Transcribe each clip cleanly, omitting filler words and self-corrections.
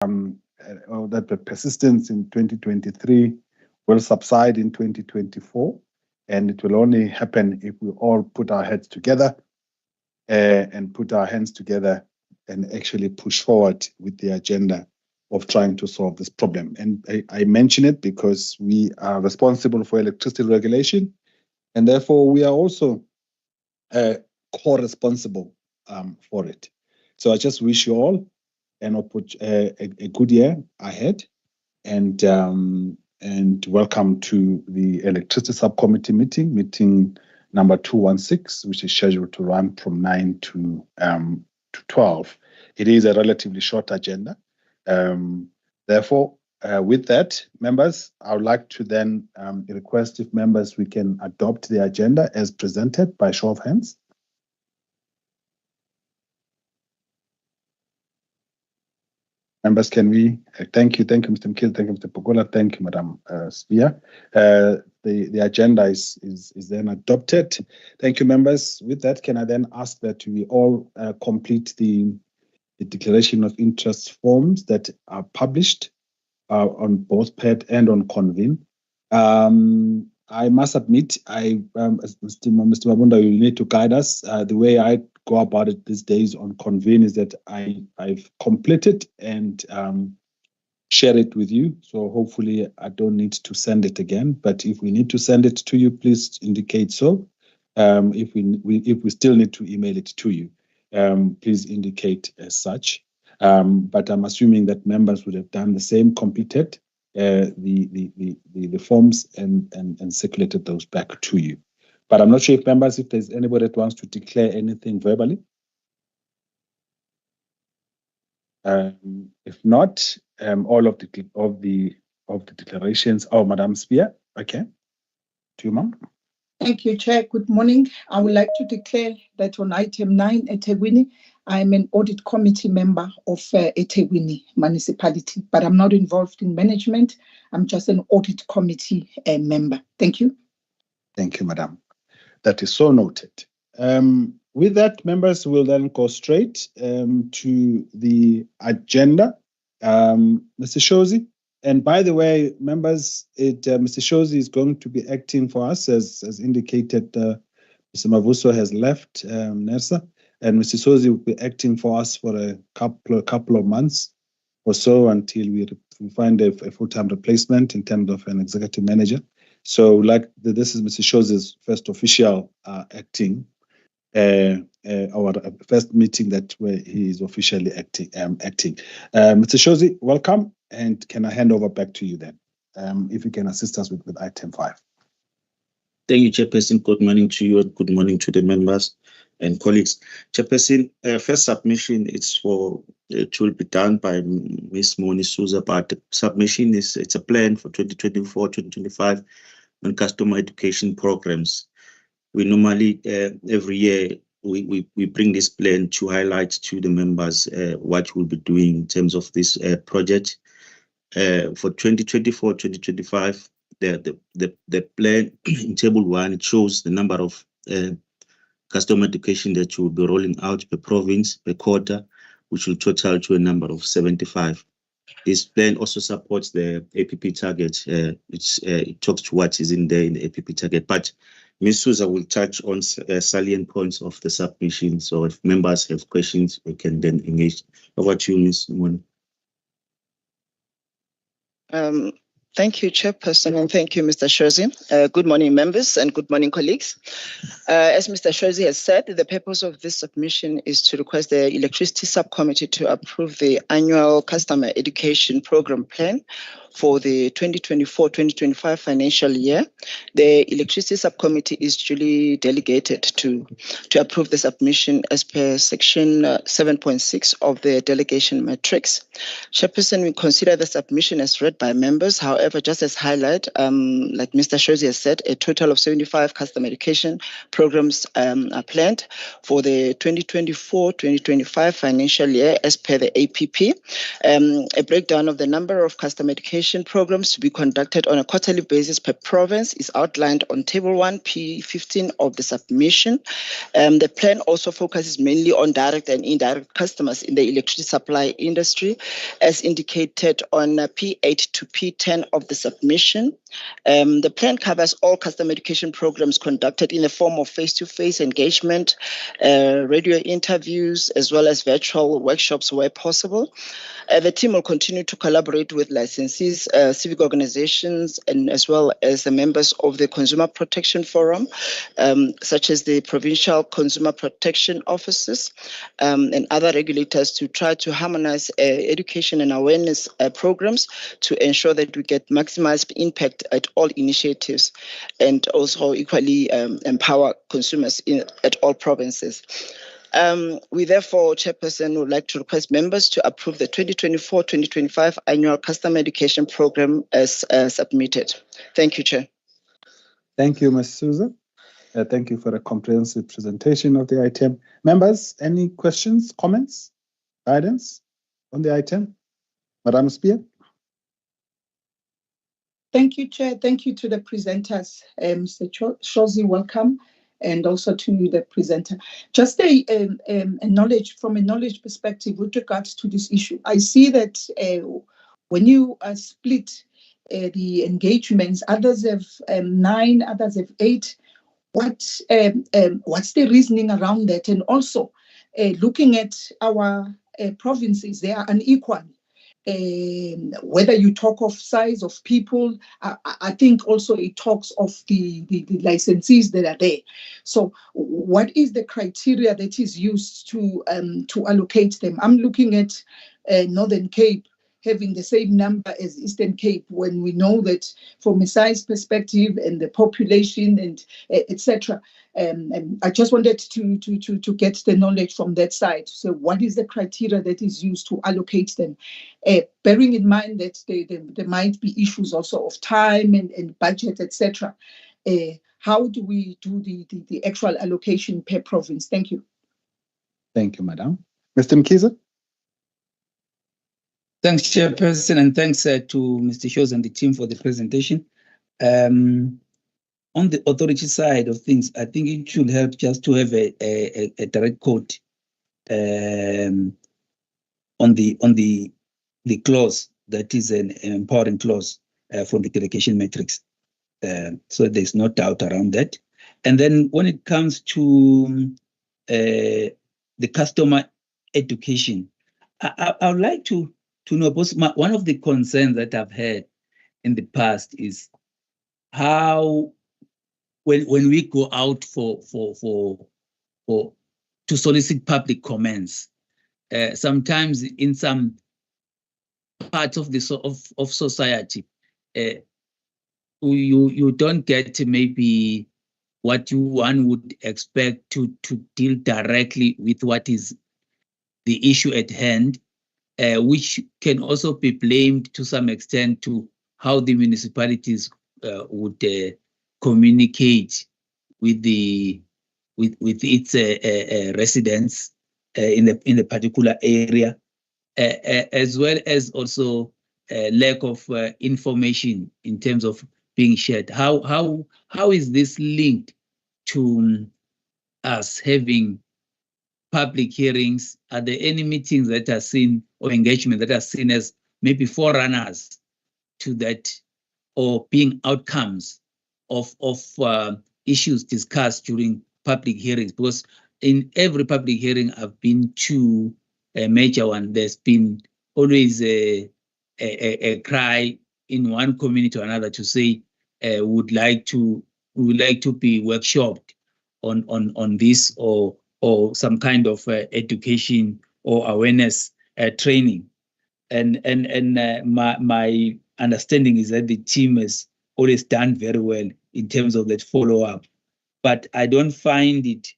that the persistence in 2023 will subside in 2024, and it will only happen if we all put our heads together and put our hands together and actually push forward with the agenda of trying to solve this problem. And I mention it because we are responsible for electricity regulation, and therefore we are also co-responsible for it. So I just wish you all a good year ahead, and welcome to the Electricity Subcommittee meeting number 216, which is scheduled to run from 9 to 12. It is a relatively short agenda. Therefore, with that, members, I would like to then request if members we can adopt the agenda as presented by show of hands. Members, can we? Thank you, Mr. Mkhize, thank you, Mr. Pogola, thank you, Madam Spear. The agenda is then adopted. Thank you, members. With that, can I then ask that we all complete the declaration of interest forms that are published on both PET and on Convene. I must admit, Mr. Mabunda, you need to guide us. The way I go about it these days on Convene is that I've completed and share it with you. So hopefully I don't need to send it again. But if we need to send it to you, please indicate so. If we still need to email it to you, please indicate as such. But I'm assuming that members would have done the same, completed the forms and circulated those back to you. But I'm not sure if members, if there's anybody that wants to declare anything verbally. If not, all of the declarations. Oh, Madam Spear, okay. To you, ma'am. Thank you, Chair. Good morning. I would like to declare that on item 9, eThekwini, I am an audit committee member of eThekwini municipality, but I'm not involved in management. I'm just an audit committee member. Thank you. Thank you, Madam. That is so noted. With that, members will then go straight to the agenda. Mr. Shozi, and by the way, members, Mr. Shozi is going to be acting for us as indicated. Mr. Mavuso has left NERSA, and Mr. Shozi will be acting for us for a couple of months or so until we find a full-time replacement in terms of an executive manager. So, this is Mr. Shozi's first official acting, our first meeting where he is officially acting. Mr. Shozi, welcome, and can I hand over back to you then, if you can assist us with item 5. Thank you, Chairperson. Good morning to you and good morning to the members and colleagues. Chairperson, first submission it will be done by Ms. Moni Souza, but the submission it's a plan for 2024-2025 on customer education programs. We normally every year we bring this plan to highlight to the members what we'll be doing in terms of this project. For 2024-2025, the plan in table 1, it shows the number of customer education that you will be rolling out per province, per quarter, which will total to a number of 75. This plan also supports the APP target. It talks to what is in the APP target. But Ms. Souza will touch on salient points of the submission. So if members have questions, we can then engage. Over to you, Ms. Moni. Thank you, Chairperson, and thank you, Mr. Shozi. Good morning, members, and good morning, colleagues. As Mr. Shozi has said, the purpose of this submission is to request the Electricity Subcommittee to approve the annual customer education program plan for the 2024-2025 financial year. The Electricity Subcommittee is duly delegated to approve the submission as per section 7.6 of the delegation matrix. Chairperson, we consider the submission as read by members. However, just as highlight, like Mr. Shozi has said, a total of 75 customer education programs are planned for the 2024-2025 financial year as per the APP. A breakdown of the number of customer education education programs to be conducted on a quarterly basis per province is outlined on Table 1, P15 of the submission. The plan also focuses mainly on direct and indirect customers in the electricity supply industry, as indicated on P8 to P10 of the submission. The plan covers all customer education programs conducted in the form of face-to-face engagement, radio interviews, as well as virtual workshops where possible. The team will continue to collaborate with licensees, civic organizations, and as well as the members of the Consumer Protection Forum, such as the Provincial Consumer Protection Offices and other regulators to try to harmonize education and awareness programs to ensure that we get maximized impact at all initiatives and also equally empower consumers at all provinces. We therefore, Chairperson, would like to request members to approve the 2024-2025 annual customer education program as submitted. Thank you, Chair. Thank you, Ms. Souza. Thank you for a comprehensive presentation of the item. Members, any questions, comments, guidance on the item? Madam Spear. Thank you, Chair. Thank you to the presenters. Mr. Shozi, welcome. And also to the presenter. Just a knowledge, from a knowledge perspective with regards to this issue, I see that when you split the engagements, others have 9, others have 8. What's the reasoning around that? And also, looking at our provinces, they are unequal. Whether you talk of size of people, I think also it talks of the licensees that are there. So what is the criteria that is used to allocate them? I'm looking at Northern Cape having the same number as Eastern Cape, when we know that from a size perspective and the population and etc. I just wanted to get the knowledge from that side. So what is the criteria that is used to allocate them? Bearing in mind that there might be issues also of time and budget, etc. How do we do the actual allocation per province? Thank you. Thank you, Madam. Mr. Mkiza? Thanks, Chairperson, and thanks to Mr. Shows and the team for the presentation. On the authority side of things, I think it should help just to have a direct quote on the clause that is an empowering clause for the delegation matrix. So there's no doubt around that. And then when it comes to the customer education, I would like to know, because one of the concerns that I've had in the past is how when we go out to solicit public comments, sometimes in some parts of society, you don't get maybe what one would expect to deal directly with what is the issue at hand, which can also be blamed to some extent to how the municipalities would communicate with its residents in the particular area, as well as also lack of information in terms of being shared. How is this linked to us having public hearings? Are there any meetings that are seen or engagement that are seen as maybe forerunners to that, or being outcomes of issues discussed during public hearings? Because in every public hearing I've been to, a major one, there's been always a cry in one community or another to say we would like to be workshopped on this, or some kind of education or awareness training. And my understanding is that the team has always done very well in terms of that follow-up, but I don't find it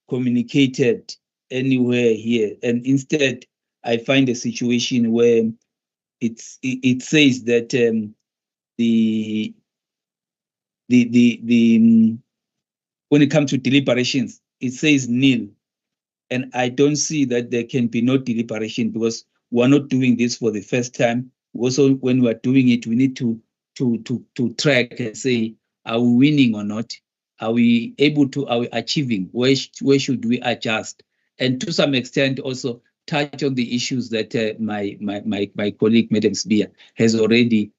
communicated anywhere here. And instead, I find a situation where it says that when it comes to deliberations, it says nil. And I don't see that there can be no deliberation, because we're not doing this for the first time. Also, when we are doing it, we need to track and say, are we winning or not? Are we achieving? Where should we adjust? And to some extent, also touch on the issues that my colleague, Madam Spear, has already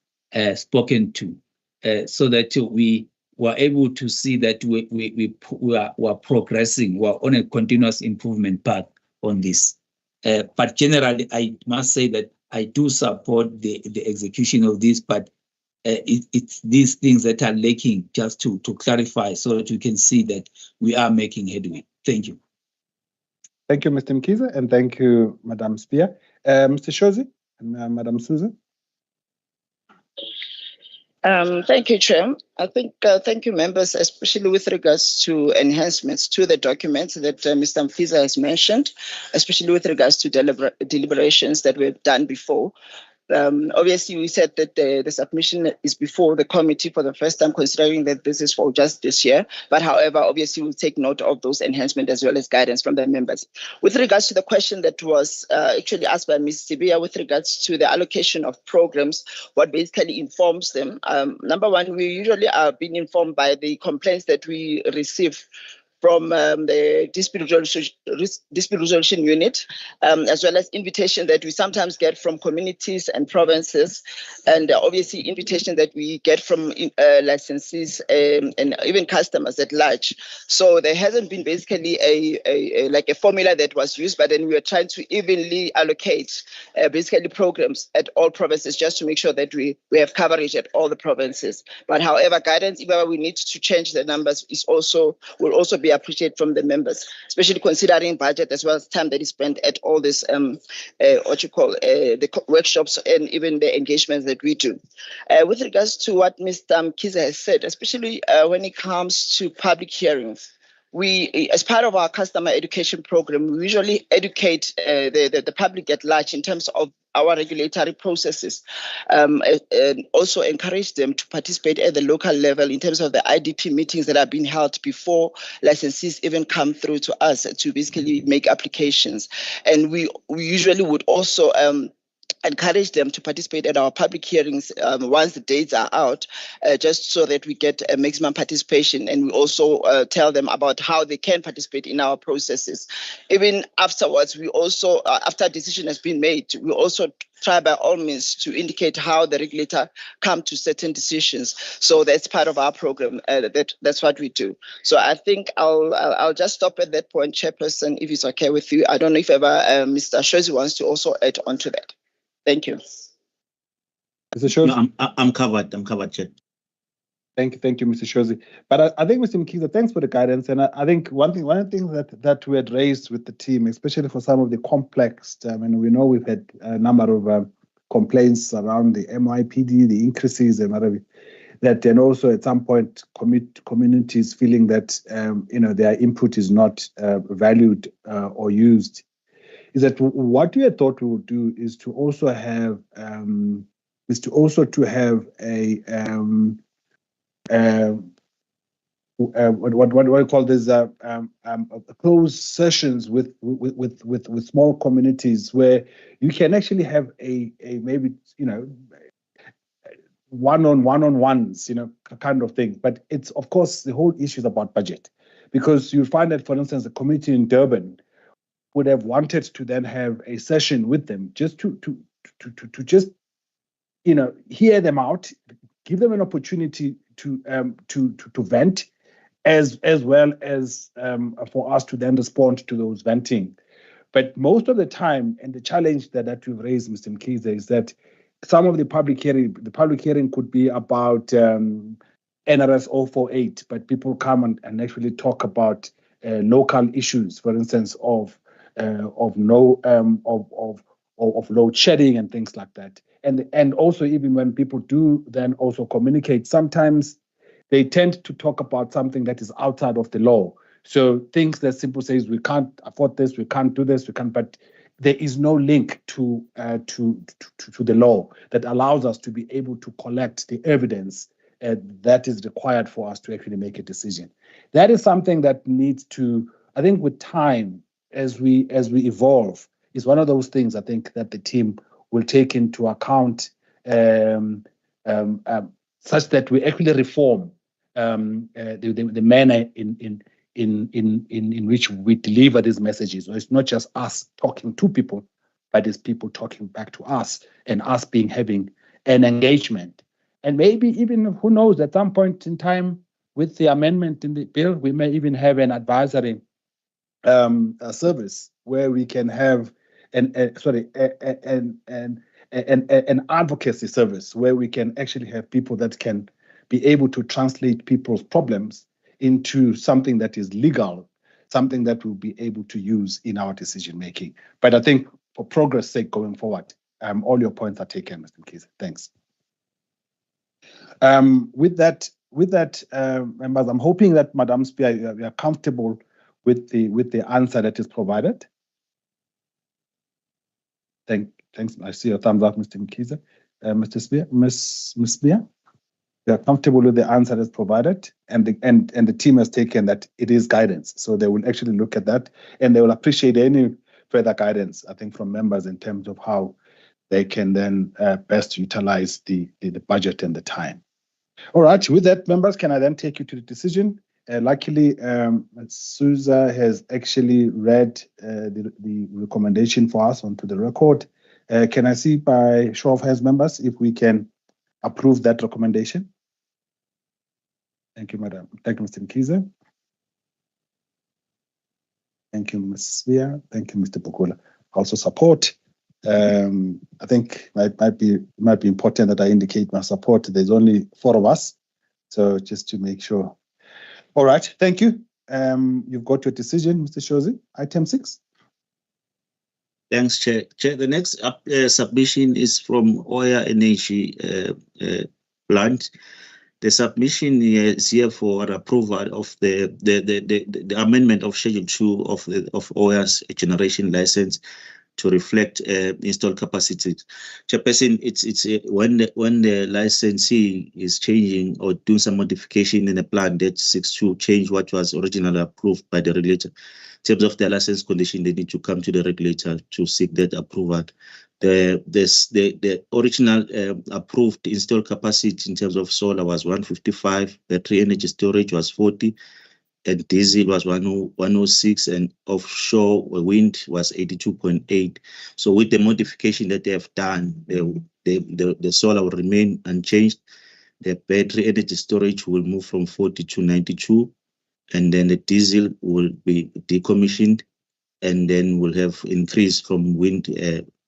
spoken to, so that we were able to see that we are progressing. We're on a continuous improvement path on this. But generally, I must say that I do support the execution of this, but it's these things that are lacking, just to clarify, so that you can see that we are making headway. Thank you. Thank you, Mr. Mkiza, and thank you, Madam Spear. Mr. Shozi and Madam Susan. Thank you, Chair. I think, thank you, members, especially with regards to enhancements to the documents that Mr. Mkiza has mentioned, especially with regards to deliberations that we've done before. Obviously, we said that the submission is before the committee for the first time, considering that this is for just this year. But however, obviously, we'll take note of those enhancements as well as guidance from the members. With regards to the question that was actually asked by Ms. Sibia with regards to the allocation of programs, what basically informs them. Number one, we usually are being informed by the complaints that we receive from the dispute resolution unit, as well as invitation that we sometimes get from communities and provinces, and obviously invitation that we get from licensees and even customers at large. So there hasn't been basically like a formula that was used, but then we are trying to evenly allocate basically programs at all provinces, just to make sure that we have coverage at all the provinces. But however, guidance, if ever we need to change the numbers, will also be appreciated from the members, especially considering budget as well as time that is spent at all this the workshops and even the engagements that we do. With regards to what Mr. Mkiza has said, especially when it comes to public hearings, we, as part of our customer education program, we usually educate the public at large in terms of our regulatory processes, and also encourage them to participate at the local level in terms of the IDP meetings that are being held before licensees even come through to us to basically make applications. And we usually would also encourage them to participate at our public hearings once the dates are out, just so that we get a maximum participation. And we also tell them about how they can participate in our processes. Even afterwards, we also, after a decision has been made, we also try by all means to indicate how the regulator come to certain decisions. So that's part of our program. That's what we do. So I think I'll just stop at that point, Chairperson, if it's okay with you. I don't know if ever Mr. Shozi wants to also add on to that. Thank you. No, I'm covered, Chair. Thank you, Mr. Shozi. But I think, Mr. Mkiza, thanks for the guidance. And I think one of the things that we had raised with the team, especially for some of the complex, and we know we've had a number of complaints around the MYPD, the increases and whatever, that then also at some point communities feeling that their input is not valued or used. Is that what we had thought we would do is to also have a what do you call this closed sessions with small communities where you can actually have a maybe one-on-ones kind of thing. But it's, of course, the whole issue is about budget, because you find that, for instance, the community in Durban would have wanted to then have a session with them just to just hear them out, give them an opportunity to vent, as well as for us to then respond to those venting. But most of the time, and the challenge that we've raised, Mr. Mkiza, is that some of the public hearing could be about NRS 048, but people come and actually talk about local issues, for instance, of load shedding and things like that. And also, even when people do then also communicate, sometimes they tend to talk about something that is outside of the law. So things that simple says, we can't afford this, we can't do this, we can't, but there is no link to the law that allows us to be able to collect the evidence that is required for us to actually make a decision. That is something that needs to, I think, with time, as we evolve, is one of those things I think that the team will take into account such that we actually reform the manner in which we deliver these messages. So it's not just us talking to people, but it's people talking back to us and us having an engagement. And maybe even, who knows, at some point in time with the amendment in the bill, we may even have an advisory service where we can have an advocacy service where we can actually have people that can be able to translate people's problems into something that is legal, something that we'll be able to use in our decision making. But I think for progress sake going forward, all your points are taken, Mr. Mkhize. Thanks. With that, members, I'm hoping that Madam Spear, you are comfortable with the answer that is provided. Thanks. I see your thumbs up, Mr. Mkhize. Mr. Spear, Ms. Spear, you are comfortable with the answer that's provided, and the team has taken that it is guidance. So they will actually look at that, and they will appreciate any further guidance, I think, from members in terms of how they can then best utilize the budget and the time. All right, with that, members, can I then take you to the decision? Luckily, Susa has actually read the recommendation for us onto the record. Can I see by show of hands, members, if we can approve that recommendation? Thank you, Madam. Thank you, Mr. Mkhize. Thank you, Ms. Spear. Thank you, Mr. Pokula. Also support. I think it might be important that I indicate my support. There's only 4 of us, so just to make sure. All right, thank you. You've got your decision, Mr. Shozi. Item 6. Thanks, Chair. Chair, the next submission is from Oya Energy Plant. The submission is here for approval of the amendment of Schedule 2 of Oya's generation license to reflect installed capacity. Chairperson, it's when the licensee is changing or doing some modification in a plan that seeks to change what was originally approved by the regulator. In terms of the license condition, they need to come to the regulator to seek that approval. The original approved installed capacity in terms of solar was 155, battery energy storage was 40, and diesel was 106, and offshore wind was 82.8. So with the modification that they have done, the solar will remain unchanged. The battery energy storage will move from 40 to 92, and then the diesel will be decommissioned, and then we'll have increase from wind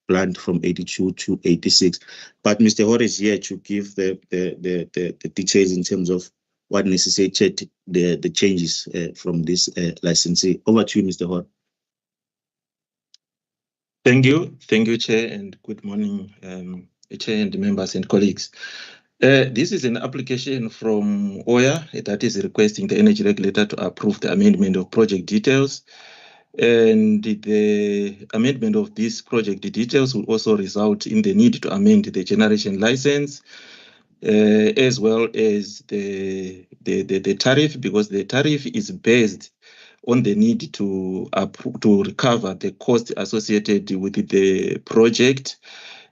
plant from 82 to 86. But Mr. Hore is here to give the details in terms of what necessitated the changes from this licensee. Over to you, Mr. Hore. Thank you, Chair, and good morning, Chair and members and colleagues. This is an application from Oya that is requesting the energy regulator to approve the amendment of project details. And the amendment of this project details will also result in the need to amend the generation license, as well as the tariff, because the tariff is based on the need to recover the cost associated with the project.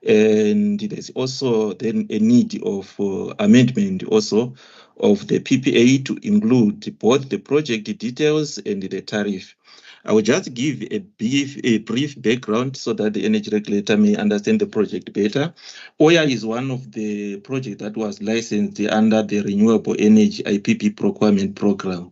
And there's also then a need of amendment also of the PPA to include both the project details and the tariff. I will just give a brief background so that the energy regulator may understand the project better. Oya is one of the projects that was licensed under the Renewable Energy IPP Procurement Program.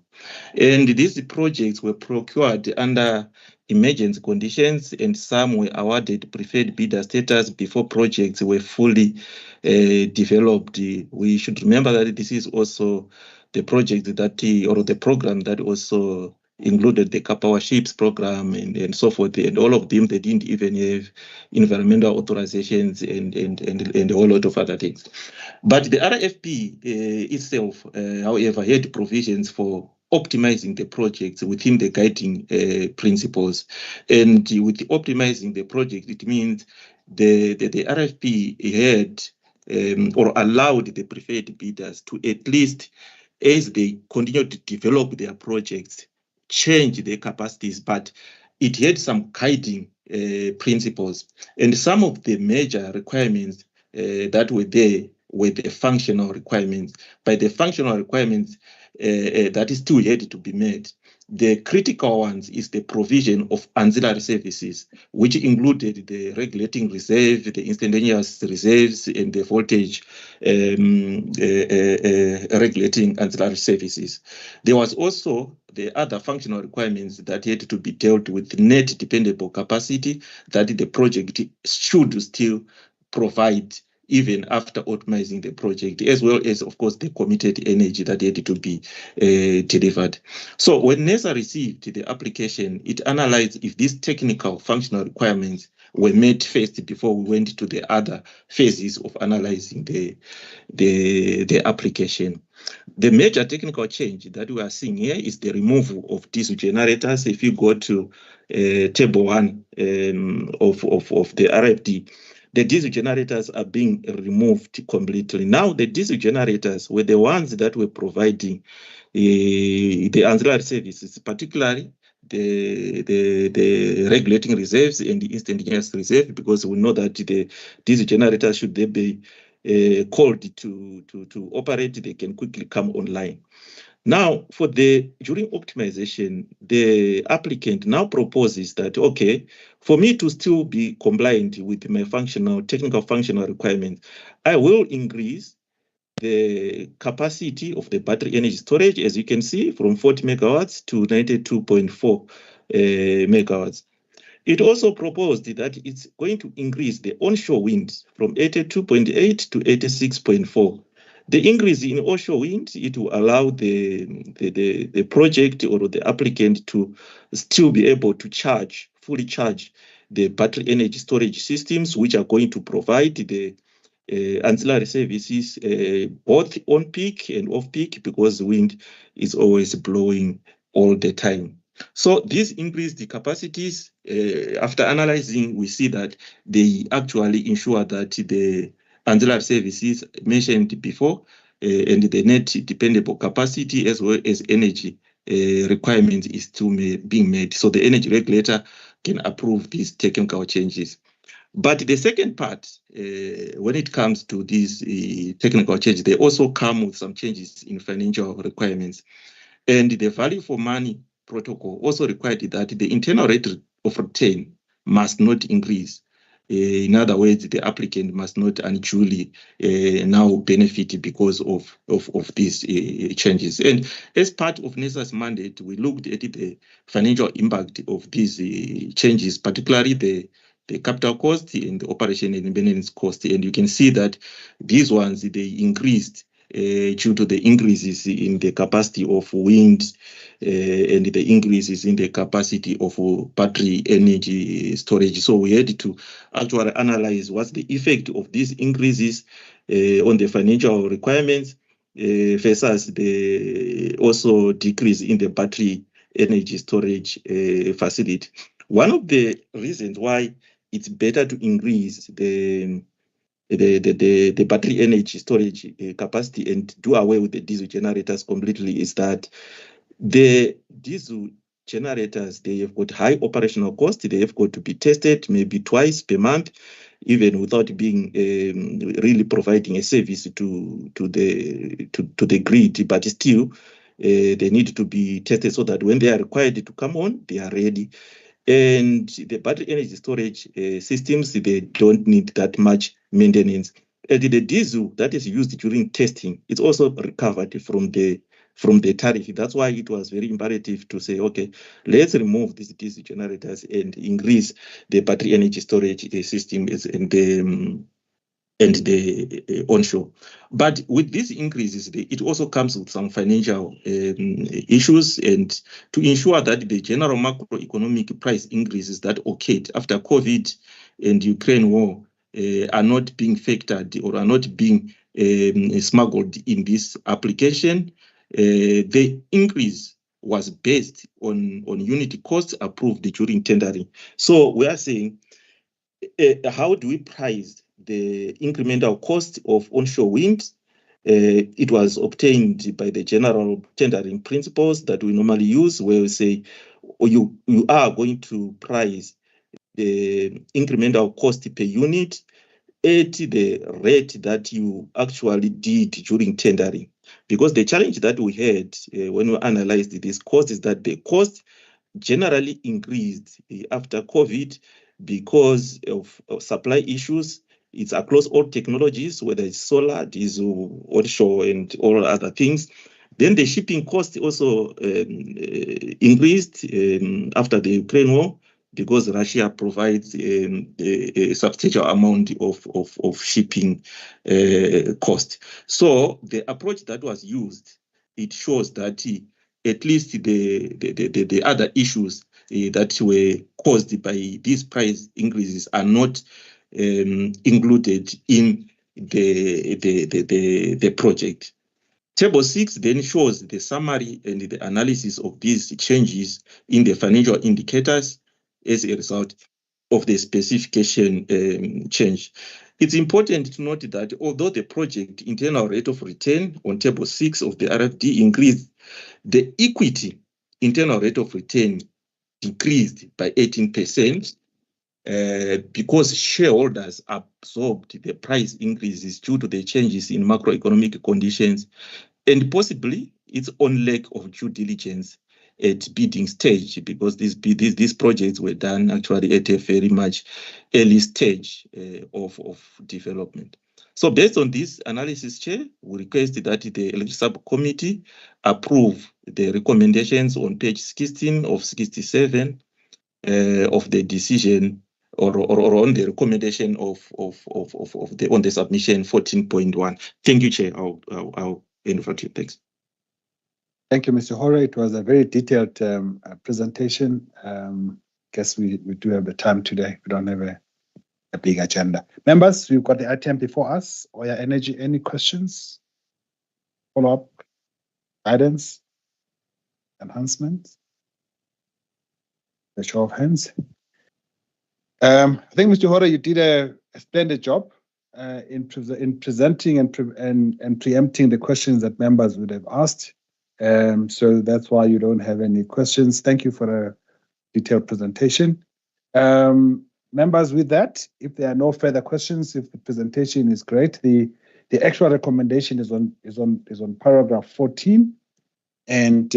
And these projects were procured under emergency conditions, and some were awarded preferred bidder status before projects were fully developed. We should remember that this is also the project that, or the program that also included the Kapawa Ships program and so forth, and all of them, they didn't even have environmental authorizations and a whole lot of other things. But the RFP itself, however, had provisions for optimizing the projects within the guiding principles. And with optimizing the project, it means the RFP had or allowed the preferred bidders to, at least as they continue to develop their projects, change their capacities, but it had some guiding principles. And some of the major requirements that were there were the functional requirements. By the functional requirements, that is still yet to be met. The critical ones is the provision of ancillary services, which included the regulating reserve, the instantaneous reserves, and the voltage regulating ancillary services. There was also the other functional requirements that had to be dealt with, net dependable capacity that the project should still provide even after optimizing the project, as well as, of course, the committed energy that had to be delivered. So when NESA received the application, it analyzed if these technical functional requirements were met first before we went to the other phases of analyzing the application. The major technical change that we are seeing here is the removal of diesel generators. If you go to table 1 of the RFD, the diesel generators are being removed completely. Now, the diesel generators were the ones that were providing the ancillary services, particularly the regulating reserves and the instantaneous reserve, because we know that the diesel generators, should they be called to operate, they can quickly come online. Now, during optimization, the applicant now proposes that, okay, for me to still be compliant with my technical functional requirements, I will increase the capacity of the battery energy storage, as you can see, from 40 megawatts to 92.4 megawatts. It also proposed that it's going to increase the onshore wind from 82.8 to 86.4. The increase in offshore wind, it will allow the project or the applicant to still be able to fully charge the battery energy storage systems, which are going to provide the ancillary services both on peak and off peak, because wind is always blowing all the time. So these increased the capacities. After analyzing, we see that they actually ensure that the ancillary services mentioned before and the net dependable capacity as well as energy requirements is still being made. So the energy regulator can approve these technical changes. But the second part, when it comes to these technical changes, they also come with some changes in financial requirements. And the value for money protocol also required that the internal rate of return must not increase. In other words, the applicant must not unduly now benefit because of these changes. And as part of NESA's mandate, we looked at the financial impact of these changes, particularly the capital cost and the operation and maintenance cost. And you can see that these ones, they increased due to the increases in the capacity of wind and the increases in the capacity of battery energy storage. So we had to actually analyze what's the effect of these increases on the financial requirements versus the also decrease in the battery energy storage facility. One of the reasons why it's better to increase the battery energy storage capacity and do away with the diesel generators completely is that the diesel generators, they have got high operational cost. They have got to be tested maybe twice per month, even without being really providing a service to the grid. But still, they need to be tested so that when they are required to come on, they are ready. And the battery energy storage systems, they don't need that much maintenance. And the diesel that is used during testing, it's also recovered from the tariff. That's why it was very imperative to say, okay, let's remove these diesel generators and increase the battery energy storage system and the onshore. But with these increases, it also comes with some financial issues, and to ensure that the general macroeconomic price increases that occurred after COVID and Ukraine war are not being factored or are not being smuggled in this application. The increase was based on unit costs approved during tendering. So we are saying, how do we price the incremental cost of onshore wind? It was obtained by the general tendering principles that we normally use, where we say, you are going to price the incremental cost per unit at the rate that you actually did during tendering. Because the challenge that we had when we analyzed this cost is that the cost generally increased after COVID because of supply issues. It's across all technologies, whether it's solar, diesel, onshore, and all other things. Then the shipping cost also increased after the Ukraine war because Russia provides a substantial amount of shipping cost. So the approach that was used, it shows that at least the other issues that were caused by these price increases are not included in the project. Table 6 then shows the summary and the analysis of these changes in the financial indicators as a result of the specification change. It's important to note that although the project internal rate of return on table 6 of the RFD increased, the equity internal rate of return decreased by 18%. Because shareholders absorbed the price increases due to the changes in macroeconomic conditions and possibly its own lack of due diligence at bidding stage, because these projects were done actually at a very much early stage of development. So based on this analysis, Chair, we request that the Electricity Subcommittee approve the recommendations on page 16 of 67 of the decision or on the recommendation on the submission 14.1. Thank you, Chair. I'll end for you. Thanks. Thank you, Mr. Hore. It was a very detailed presentation. Guess we do have the time today. We don't have a big agenda. Members, we've got the item before us. Oya Energy, any questions? Follow-up? Guidance? Enhancements? The show of hands. I think, Mr. Hore, you did a splendid job in presenting and preempting the questions that members would have asked. So that's why you don't have any questions. Thank you for a detailed presentation. Members, with that, if there are no further questions, if the presentation is great, the actual recommendation is on paragraph 14, and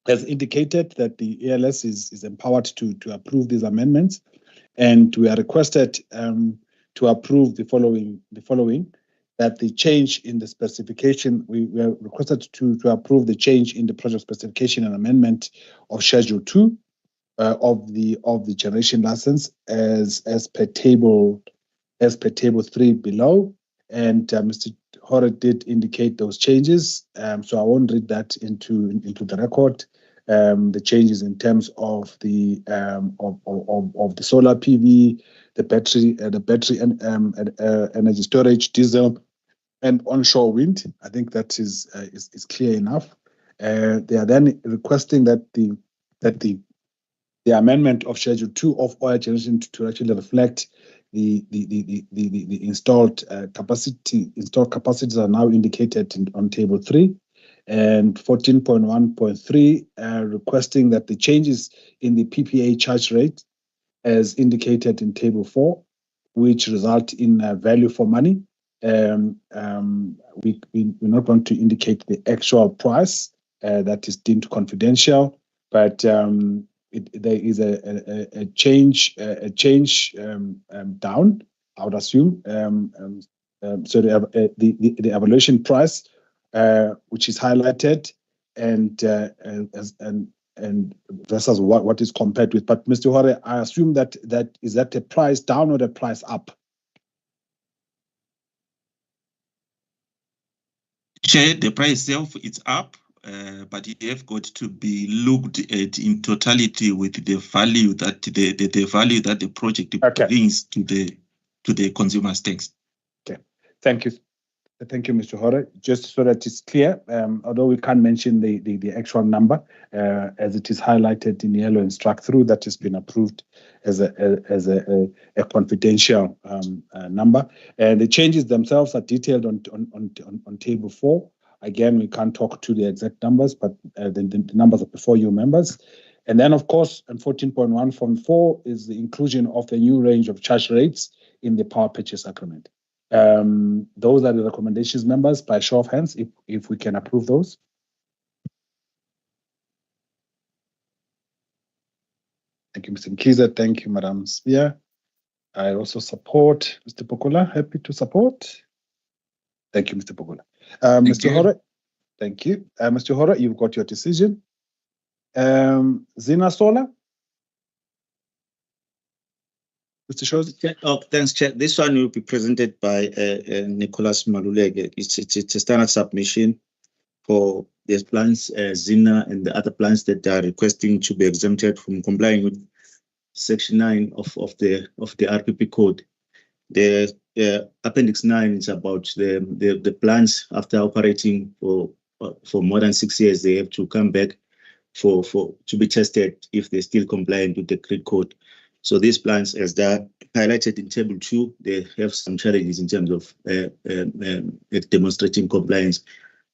as indicated that the ELS is empowered to approve these amendments, and we are requested to approve the following. That the change in the specification, we are requested to approve the change in the project specification and amendment of Schedule 2 of the generation license as per table 3 below. And Mr. Hore did indicate those changes, so I won't read that into the record. The changes in terms of the solar PV, the battery and energy storage, diesel, and onshore wind. I think that is clear enough. They are then requesting that the amendment of Schedule 2 of oil generation to actually reflect the installed capacity. Installed capacities are now indicated on Table 3. And 14.1.3 requesting that the changes in the PPA charge rate as indicated in Table 4, which result in value for money. We're not going to indicate the actual price that is deemed confidential, but there is a change down, I would assume. So the evaluation price, which is highlighted, and versus what is compared with. But Mr. Hore, I assume that is that a price down or a price up? Chair, the price itself is up, but it have got to be looked at in totality with the value that the value that the project brings to the consumer's tax. Okay, thank you. Thank you, Mr. Hore. Just so that it's clear, although we can't mention the actual number, as it is highlighted in yellow and struck through, that has been approved as a confidential number. And the changes themselves are detailed on Table 4. Again, we can't talk to the exact numbers, but the numbers are before you, members. And then, of course, on 14.1 from 4 is the inclusion of a new range of charge rates in the power purchase agreement. Those are the recommendations, members, by show of hands, if we can approve those. Thank you, Mr. Mkiza. Thank you, Madam Spear. I also support Mr. Pokola. Happy to support. Thank you, Mr. Pokola. Mr. Hore, thank you. Mr. Hore, you've got your decision. Zina Sola. Mr. Shozi. Oh, thanks, Chair. This one will be presented by Nicholas Maluleke. It's a standard submission for the plants, Zina and the other plants that are requesting to be exempted from complying with Section 9 of the RPP code. The Appendix 9 is about the plants after operating for more than 6 years. They have to come back to be tested if they're still compliant with the grid code. So these plants, as they're highlighted in Table 2, they have some challenges in terms of demonstrating compliance.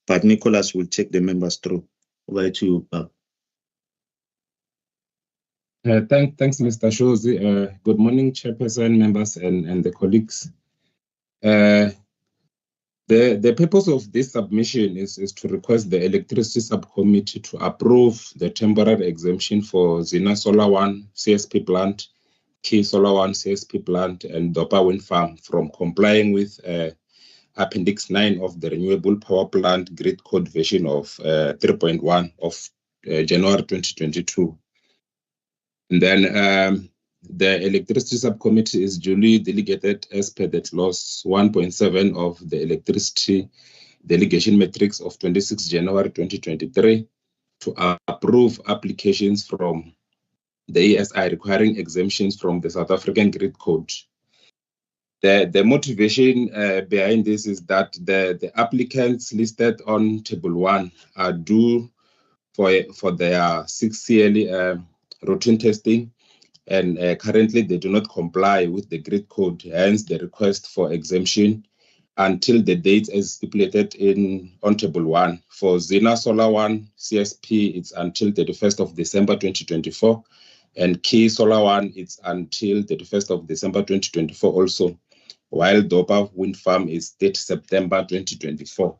But Nicholas will take the members through. Over to you, Bob. Thanks, Mr. Shozi. Good morning, Chairperson, members, and the colleagues. The purpose of this submission is to request the Electricity Subcommittee to approve the temporary exemption for Zina Solar 1 CSP plant, Key Solar 1 CSP plant, and Dopa Wind Farm from complying with Appendix 9 of the Renewable Power Plant Grid Code version of 3.1 of January 2022. And then the Electricity Subcommittee is duly delegated as per the clause 1.7 of the Electricity Delegation Matrix of 26 January 2023 to approve applications from the ESI requiring exemptions from the South African Grid Code. The motivation behind this is that the applicants listed on Table 1 are due for their 6-yearly routine testing, and currently they do not comply with the grid code, hence the request for exemption until the date as stipulated on Table 1. For Zina Solar 1 CSP, it's until the 31st of December 2024, and Key Solar 1, it's until the 31st of December 2024 also, while Dopa Wind Farm is 30 September 2024.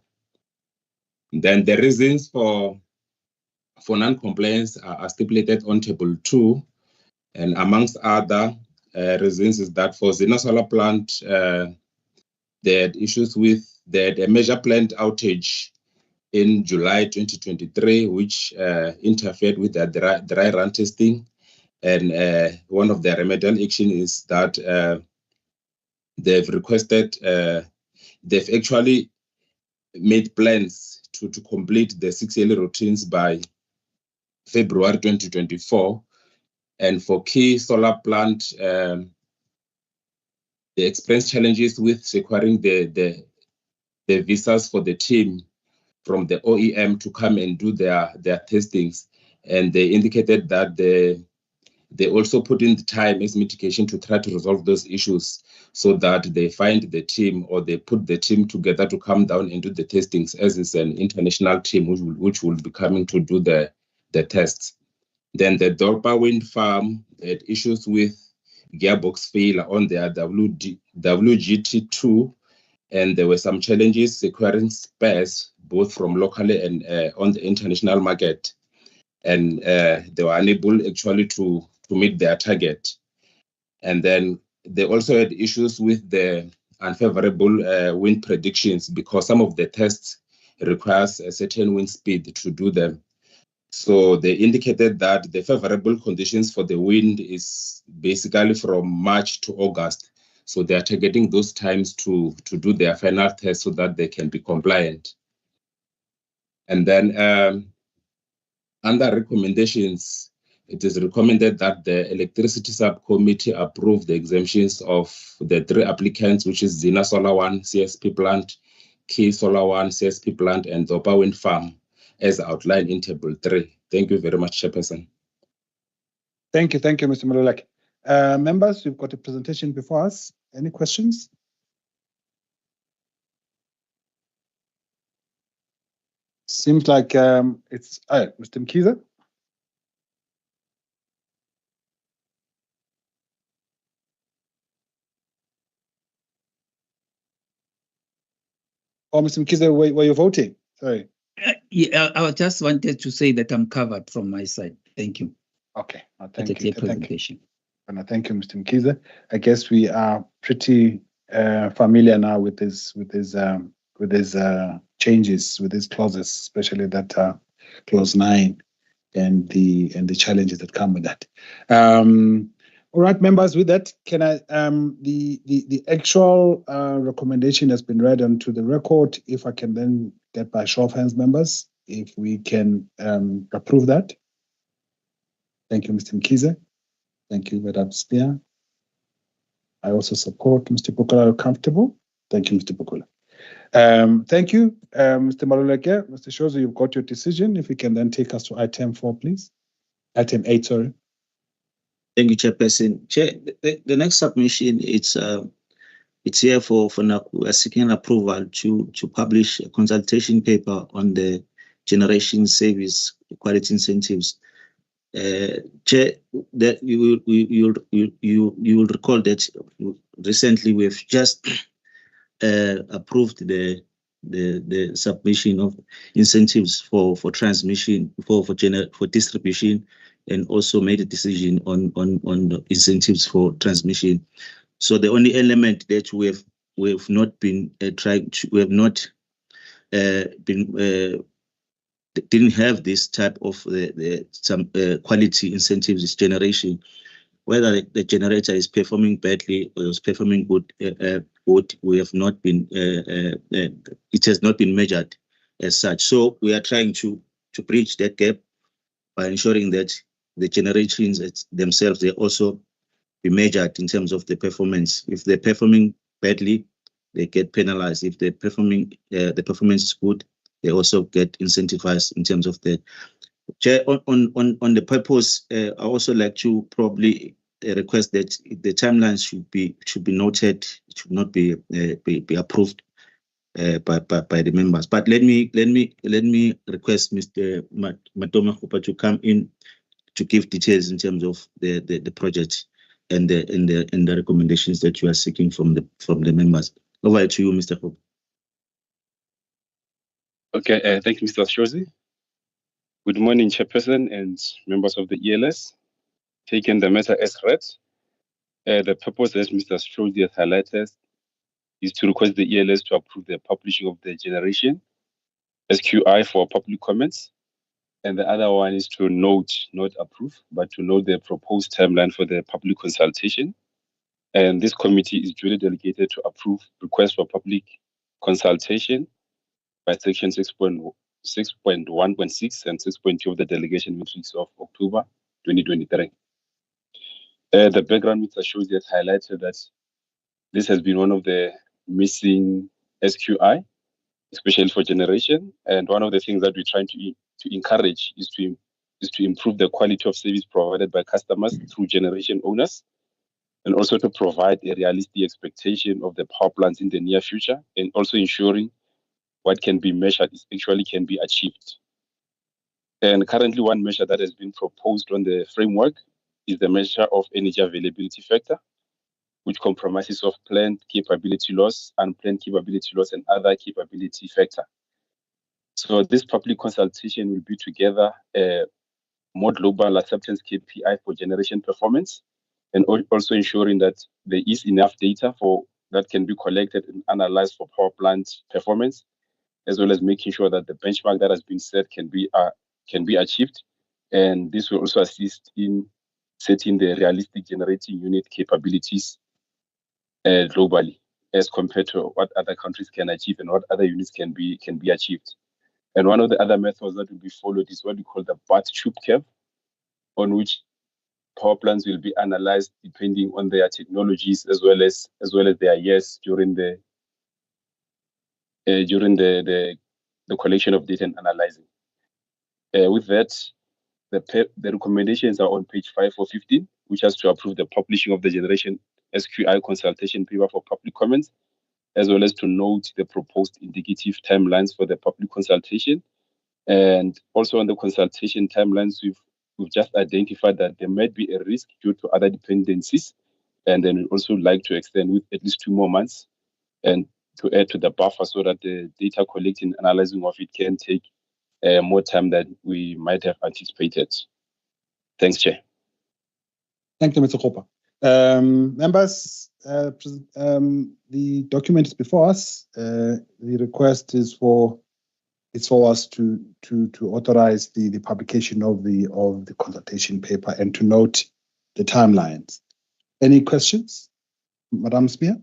Then the reasons for non-compliance are stipulated on Table 2, and amongst other reasons is that for Zina Solar plant, they had issues with the major plant outage in July 2023, which interfered with the dry run testing. And one of the remedial action is that they've requested, they've actually made plans to complete the 6-yearly routines by February 2024. And for Key Solar plant, they experienced challenges with securing the visas for the team from the OEM to come and do their testings. And they indicated that they also put in the time as mitigation to try to resolve those issues so that they find the team, or they put the team together to come down and do the testings, as is an international team which will be coming to do the tests. Then the Dopa Wind Farm had issues with gearbox failure on their WGT2, and there were some challenges securing spares both from locally and on the international market, and they were unable actually to meet their target. And then they also had issues with the unfavorable wind predictions, because some of the tests requires a certain wind speed to do them. So they indicated that the favorable conditions for the wind is basically from March to August. So they are targeting those times to do their final test so that they can be compliant. And then under recommendations, it is recommended that the Electricity Subcommittee approve the exemptions of the 3 applicants, which is Zina Solar 1 CSP plant, Key Solar 1 CSP plant, and Dopa Wind Farm, as outlined in Table 3. Thank you very much, Chairperson. Thank you, Mr. Maluleke. Members, we've got a presentation before us. Any questions? Seems like it's Mr. Mkiza. Oh, Mr. Mkize, were you voting? Sorry. Yeah, I just wanted to say that I'm covered from my side. Thank you. Okay. Thank you. Presentation. And thank you, Mr. Mkize. I guess we are pretty familiar now with these changes, with these clauses, especially that clause 9 and the challenges that come with that. All right, members, with that, can I the actual recommendation has been read onto the record. If I can then get by show of hands, members, if we can approve that. Thank you, Mr. Mkize. Thank you, Madam Spear. I also support Mr. Pukula. Are you comfortable? Thank you, Mr. Pukula. Thank you, Mr. Maluleke. Mr. Shozi, you've got your decision. If you can then take us to item 4, please. Item 8, sorry. Thank you, Chairperson. Chair, the next submission, it's here for NACU. We are seeking approval to publish a consultation paper on the generation service quality incentives. Chair, that you will recall that recently we have just approved the submission of incentives for transmission for distribution, and also made a decision on the incentives for transmission. So the only element that we have not been didn't have this type of some quality incentives is generation. Whether the generator is performing badly or is performing good, we have not been. It has not been measured as such. So we are trying to bridge that gap by ensuring that the generations themselves, they also be measured in terms of the performance. If they're performing badly, they get penalized. If they're performing, the performance is good, they also get incentivized in terms of the. Chair, on the purpose, I also like to probably request that the timelines should be noted. It should not be approved by the members. But let me request Mr. Matoma Khupa to come in to give details in terms of the project and the recommendations that you are seeking from the members. Over to you, Mr. Khupa. Okay, thank you, Mr. Shozi. Good morning, Chairperson and members of the ELS. Taking the matter as read, the purpose, as Mr. Shozi has highlighted, is to request the ELS to approve the publishing of the generation SQI for public comments. And the other one is to note, not approve, but to note the proposed timeline for the public consultation. And this committee is duly delegated to approve requests for public consultation by section 6.1.6 and 6.2 of the delegation matrix of October 2023. The background Mr. shows that highlighted that this has been one of the missing SQI, especially for generation. And one of the things that we're trying to encourage is to improve the quality of service provided by customers through generation owners, and also to provide a realistic expectation of the power plants in the near future, and also ensuring what can be measured is actually can be achieved. And currently one measure that has been proposed on the framework is the measure of energy availability factor, which compromises of planned capability loss, unplanned capability loss, and other capability factor. So this public consultation will be together a more global acceptance KPI for generation performance, and also ensuring that there is enough data that can be collected and analyzed for power plant performance, as well as making sure that the benchmark that has been set can be achieved. And this will also assist in setting the realistic generating unit capabilities globally, as compared to what other countries can achieve and what other units can be achieved. And one of the other methods that will be followed is what we call the BAT tube curve, on which power plants will be analyzed depending on their technologies as well as their years during the collection of data and analyzing. With that, the recommendations are on page 5 or 15, which has to approve the publishing of the generation SQI consultation paper for public comments, as well as to note the proposed indicative timelines for the public consultation. And also on the consultation timelines, we've just identified that there might be a risk due to other dependencies, and then we also like to extend with at least 2 more months. And to add to the buffer so that the data collecting and analyzing of it can take more time than we might have anticipated. Thanks, Chair. Thank you, Mr. Kopa. Members, the document is before us. The request is for us to authorize the publication of the consultation paper and to note the timelines. Any questions, Madam Spear?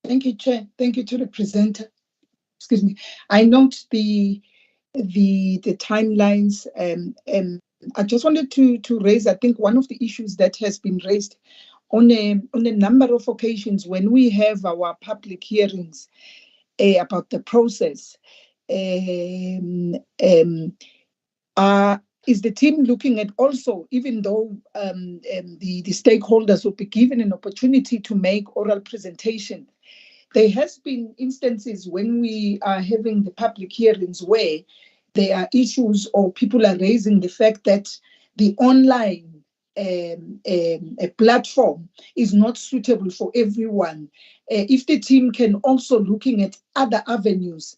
Thank you, Chair. Thank you to the presenter. Excuse me. I note the timelines. I just wanted to raise, I think, one of the issues that has been raised on a number of occasions when we have our public hearings about the process. Is the team looking at also, even though the stakeholders will be given an opportunity to make oral presentation, there has been instances when we are having the public hearings where there are issues or people are raising the fact that the online platform is not suitable for everyone. If the team can also looking at other avenues,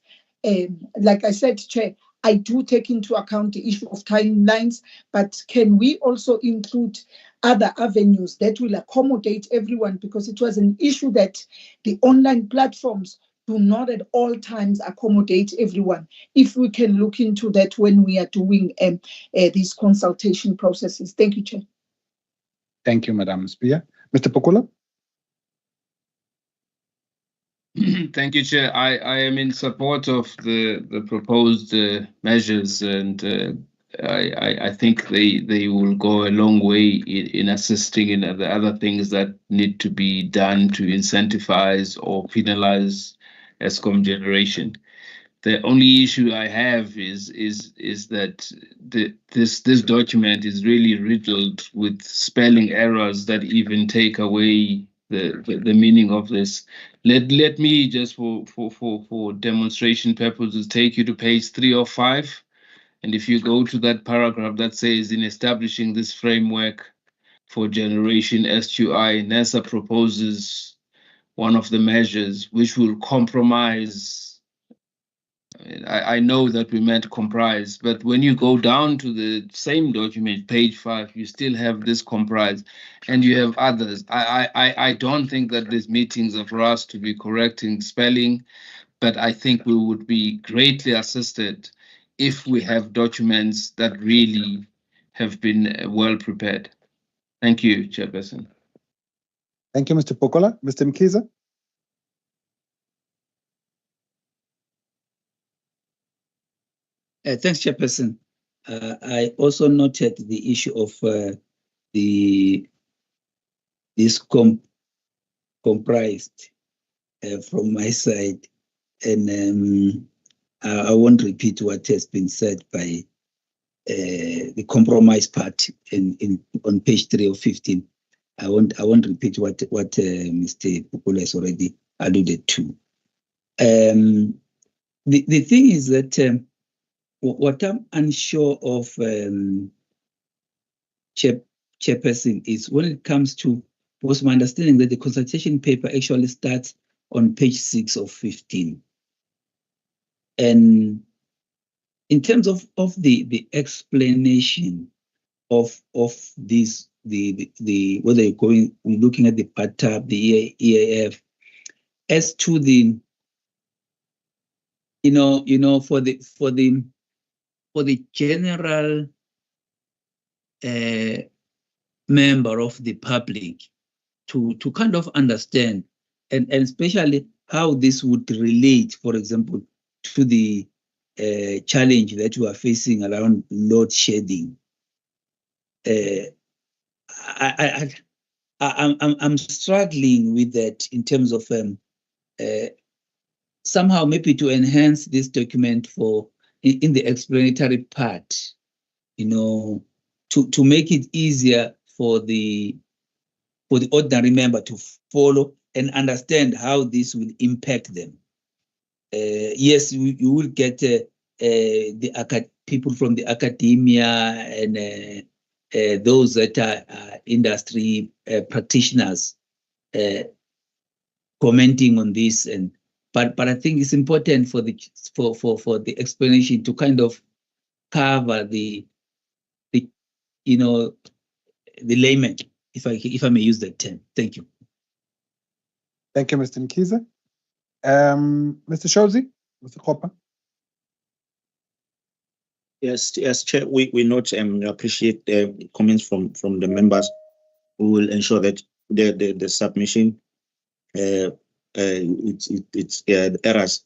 like I said, Chair, I do take into account the issue of timelines, but can we also include other avenues that will accommodate everyone? Because it was an issue that the online platforms do not at all times accommodate everyone. If we can look into that when we are doing these consultation processes. Thank you, Chair. Thank you, Madam Spear. Mr. Pokula? Thank you, Chair. I am in support of the proposed measures, and I think they will go a long way in assisting in the other things that need to be done to incentivize or penalize Eskom generation. The only issue I have is that this document is really riddled with spelling errors that even take away the meaning of this. Let me just for demonstration purposes take you to page 3 of 5, and if you go to that paragraph that says, in establishing this framework for generation SQI, NASA proposes one of the measures which will compromise. I know that we meant comprise, but when you go down to the same document, page 5, you still have this comprise, and you have others. I don't think that these meetings are for us to be correcting spelling, but I think we would be greatly assisted if we have documents that really have been well prepared. Thank you, Chairperson. Thank you, Mr. Pokola. Mr. Mkiza? Thanks, Chairperson. I also noted the issue of this comprised from my side, and I won't repeat what has been said by the compromise part on page 3 of 15. I won't repeat what Mr. Pukula has already alluded to. The thing is that what I'm unsure of, Chairperson, is when it comes to, was my understanding that the consultation paper actually starts on page 6 of 15. And in terms of the explanation of this, whether we're looking at the PATAP, the EAF, as to the, for the general member of the public to kind of understand, and especially how this would relate, for example, to the challenge that we are facing around load shedding. I'm struggling with that in terms of somehow maybe to enhance this document in the explanatory part, to make it easier for the ordinary member to follow and understand how this will impact them. Yes, you will get people from the academia and those that are industry practitioners. commenting on this, but I think it's important for the explanation to kind of cover the layman, if I may use that term. Thank you. Thank you, Mr. Mkhize. Mr. Shozi, Mr. Kopa. Yes, Chair. We note and appreciate comments from the members who will ensure that the submission its errors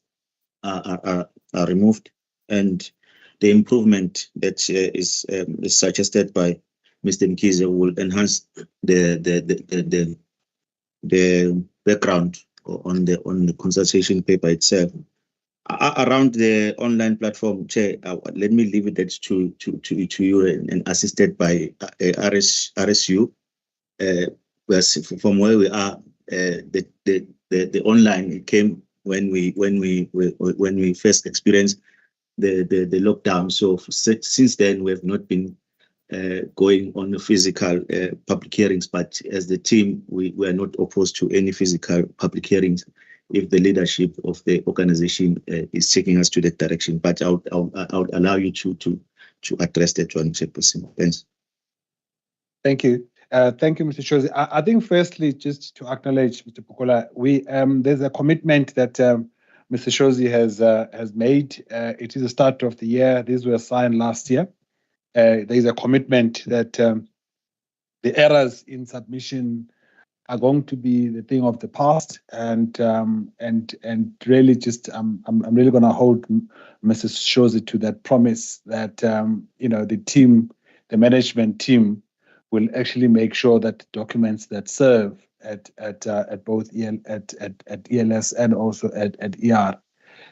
are removed, and the improvement that is suggested by Mr. Mkhize will enhance the background on the consultation paper itself. Around the online platform, Chair, let me leave it to you and assisted by RSU. From where we are, the online, it came when we first experienced the lockdown. So since then, we have not been going on the physical public hearings, but as the team, we are not opposed to any physical public hearings if the leadership of the organization is taking us to that direction. But I would allow you to address that one, Chairperson. Thanks. Thank you. Thank you, Mr. Shozi. I think firstly, just to acknowledge, Mr. Pukola, there's a commitment that Mr. Shozi has made. It is the start of the year. These were signed last year. There's a commitment that the errors in submission are going to be the thing of the past, and really just I'm really going to hold Mrs. Shozi to that promise that the team, the management team, will actually make sure that documents that serve at both ELS and also at ER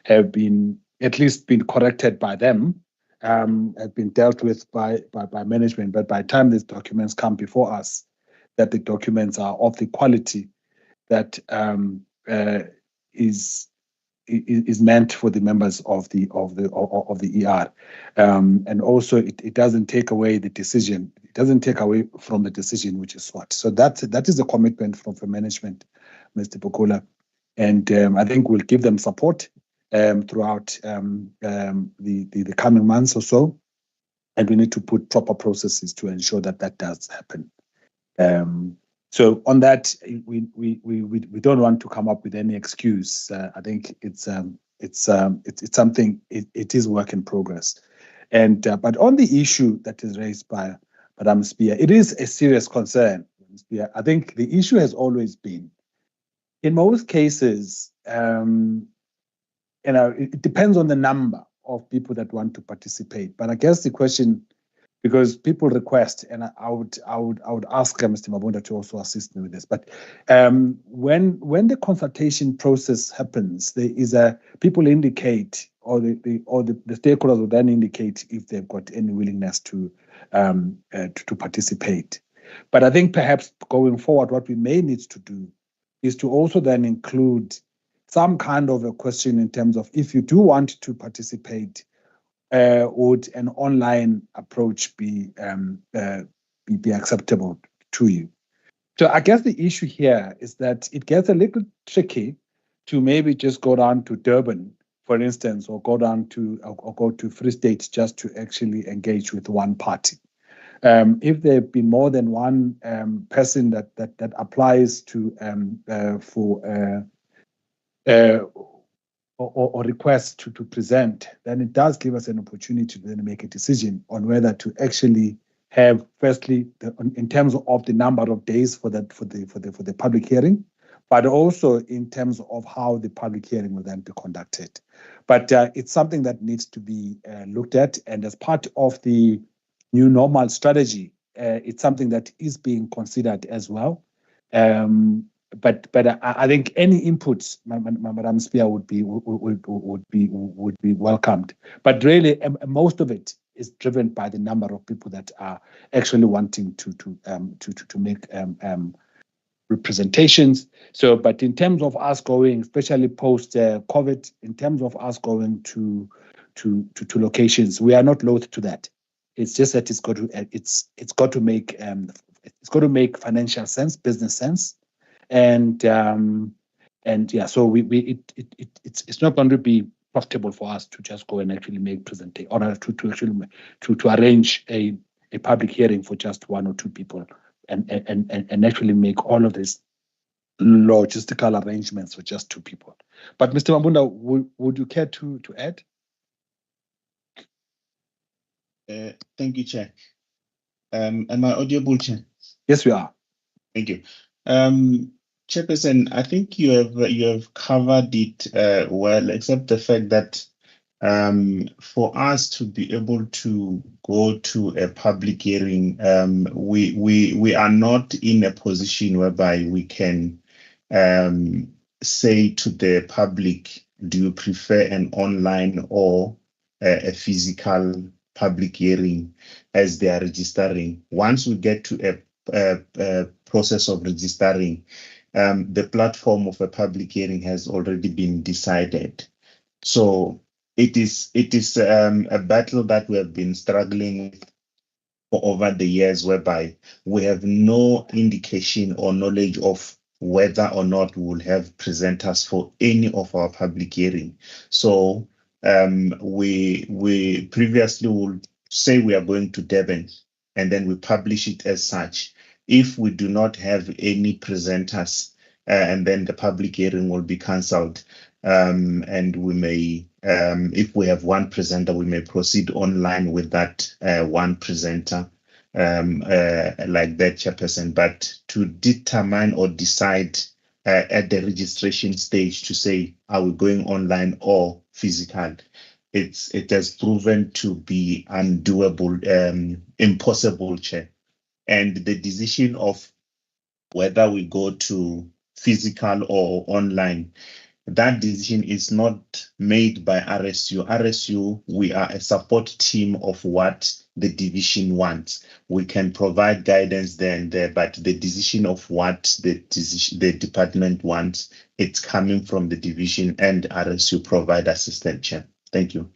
have been at least been corrected by them, have been dealt with by management. But by the time these documents come before us, that the documents are of the quality that is meant for the members of the ER, and also it doesn't take away the decision. It doesn't take away from the decision, which is what. So that is a commitment from management, Mr. Pukola, and I think we'll give them support throughout the coming months or so, and we need to put proper processes to ensure that does happen. So on that, we don't want to come up with any excuse. I think it's something. It is work in progress, and but on the issue that is raised by Madam Spear, it is a serious concern. Spear, I think the issue has always been, in most cases, it depends on the number of people that want to participate. But I guess the question, because people request, and I would ask Mr. Mabunda to also assist me with this. But when the consultation process happens, there is people indicate, or the stakeholders will then indicate if they've got any willingness to participate. But I think perhaps going forward, what we may need to do is to also then include some kind of a question in terms of, if you do want to participate, would an online approach be acceptable to you? So I guess the issue here is that it gets a little tricky to maybe just go down to Durban, for instance, or go to Free State just to actually engage with one party. If there be more than one person that applies to or requests to present, then it does give us an opportunity to then make a decision on whether to actually have, firstly, in terms of the number of days for the public hearing, but also in terms of how the public hearing will then be conducted. But it's something that needs to be looked at, and as part of the new normal strategy, it's something that is being considered as well. But I think any inputs, Madam Spear, would be welcomed. But really, most of it is driven by the number of people that are actually wanting to make representations. So, but in terms of us going, especially post COVID, in terms of us going to locations, we are not loath to that. It's just that it's got to make financial sense, business sense. And And yeah, so it's not going to be profitable for us to just go and actually make presentation or to arrange a public hearing for just one or two people and actually make all of these logistical arrangements for just two people. But Mr. Mabunda, would you care to add? Thank you, Chair. Am I audible, Chair? Yes, we are. Thank you. Chairperson, I think you have covered it well, except the fact that for us to be able to go to a public hearing, we are not in a position whereby we can say to the public, do you prefer an online or a physical public hearing as they are registering? Once we get to a process of registering, the platform of a public hearing has already been decided. So it is a battle that we have been struggling with for over the years, whereby we have no indication or knowledge of whether or not we will have presenters for any of our public hearing. So we previously would say we are going to Durban, and then we publish it as such. If we do not have any presenters, and then the public hearing will be cancelled, and we may, if we have one presenter, we may proceed online with that one presenter, like that, Chairperson. But to determine or decide at the registration stage to say, are we going online or physical, it has proven to be undoable, impossible, Chair. And the decision of whether we go to physical or online, that decision is not made by RSU. RSU, we are a support team of what the division wants. We can provide guidance there and there, but the decision of what the department wants, it's coming from the division, and RSU provide assistance, Chair. Thank you.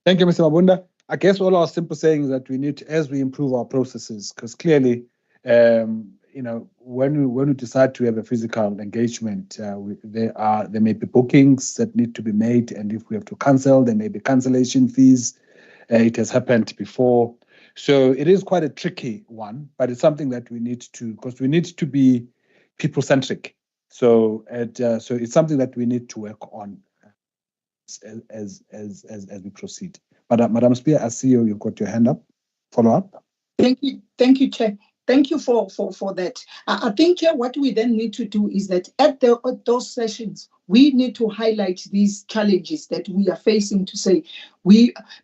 Thank you, Mr. Mabunda. I guess all our simple saying is that we need to, as we improve our processes, because clearly, when we decide to have a physical engagement, there may be bookings that need to be made, and if we have to cancel, there may be cancellation fees. It has happened before, so it is quite a tricky one. But it's something that we need to, because we need to be people-centric. So it's something that we need to work on as we proceed. Madam Spear, I see you've got your hand up. Follow up. Thank you, Chair. Thank you for that. I think, Chair, what we then need to do is that at those sessions, we need to highlight these challenges that we are facing, to say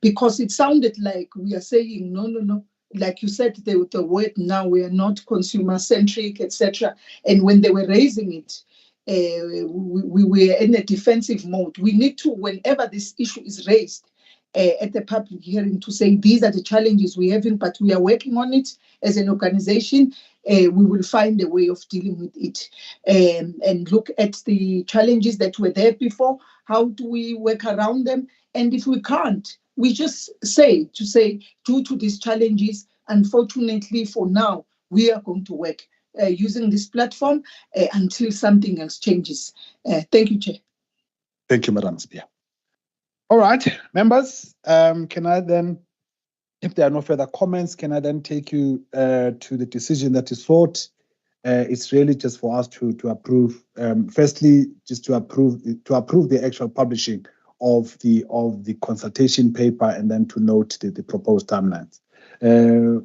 because it sounded like we are saying no. Like you said, the word now, we are not consumer centric, etc. And when they were raising it, we were in a defensive mode. We need to, whenever this issue is raised at the public hearing, to say these are the challenges we're having, but we are working on it as an organization. We will find a way of dealing with it, and look at the challenges that were there before. How do we work around them? And if we can't, we just say due to these challenges, unfortunately for now, we are going to work using this platform until something else changes. Thank you, Chair. Thank you, Madam Spear. All right, members, can I then, if there are no further comments, can I then take you to the decision that is sought? It's really just for us to approve, firstly, just to approve the actual publishing of the consultation paper, and then to note the proposed timelines. The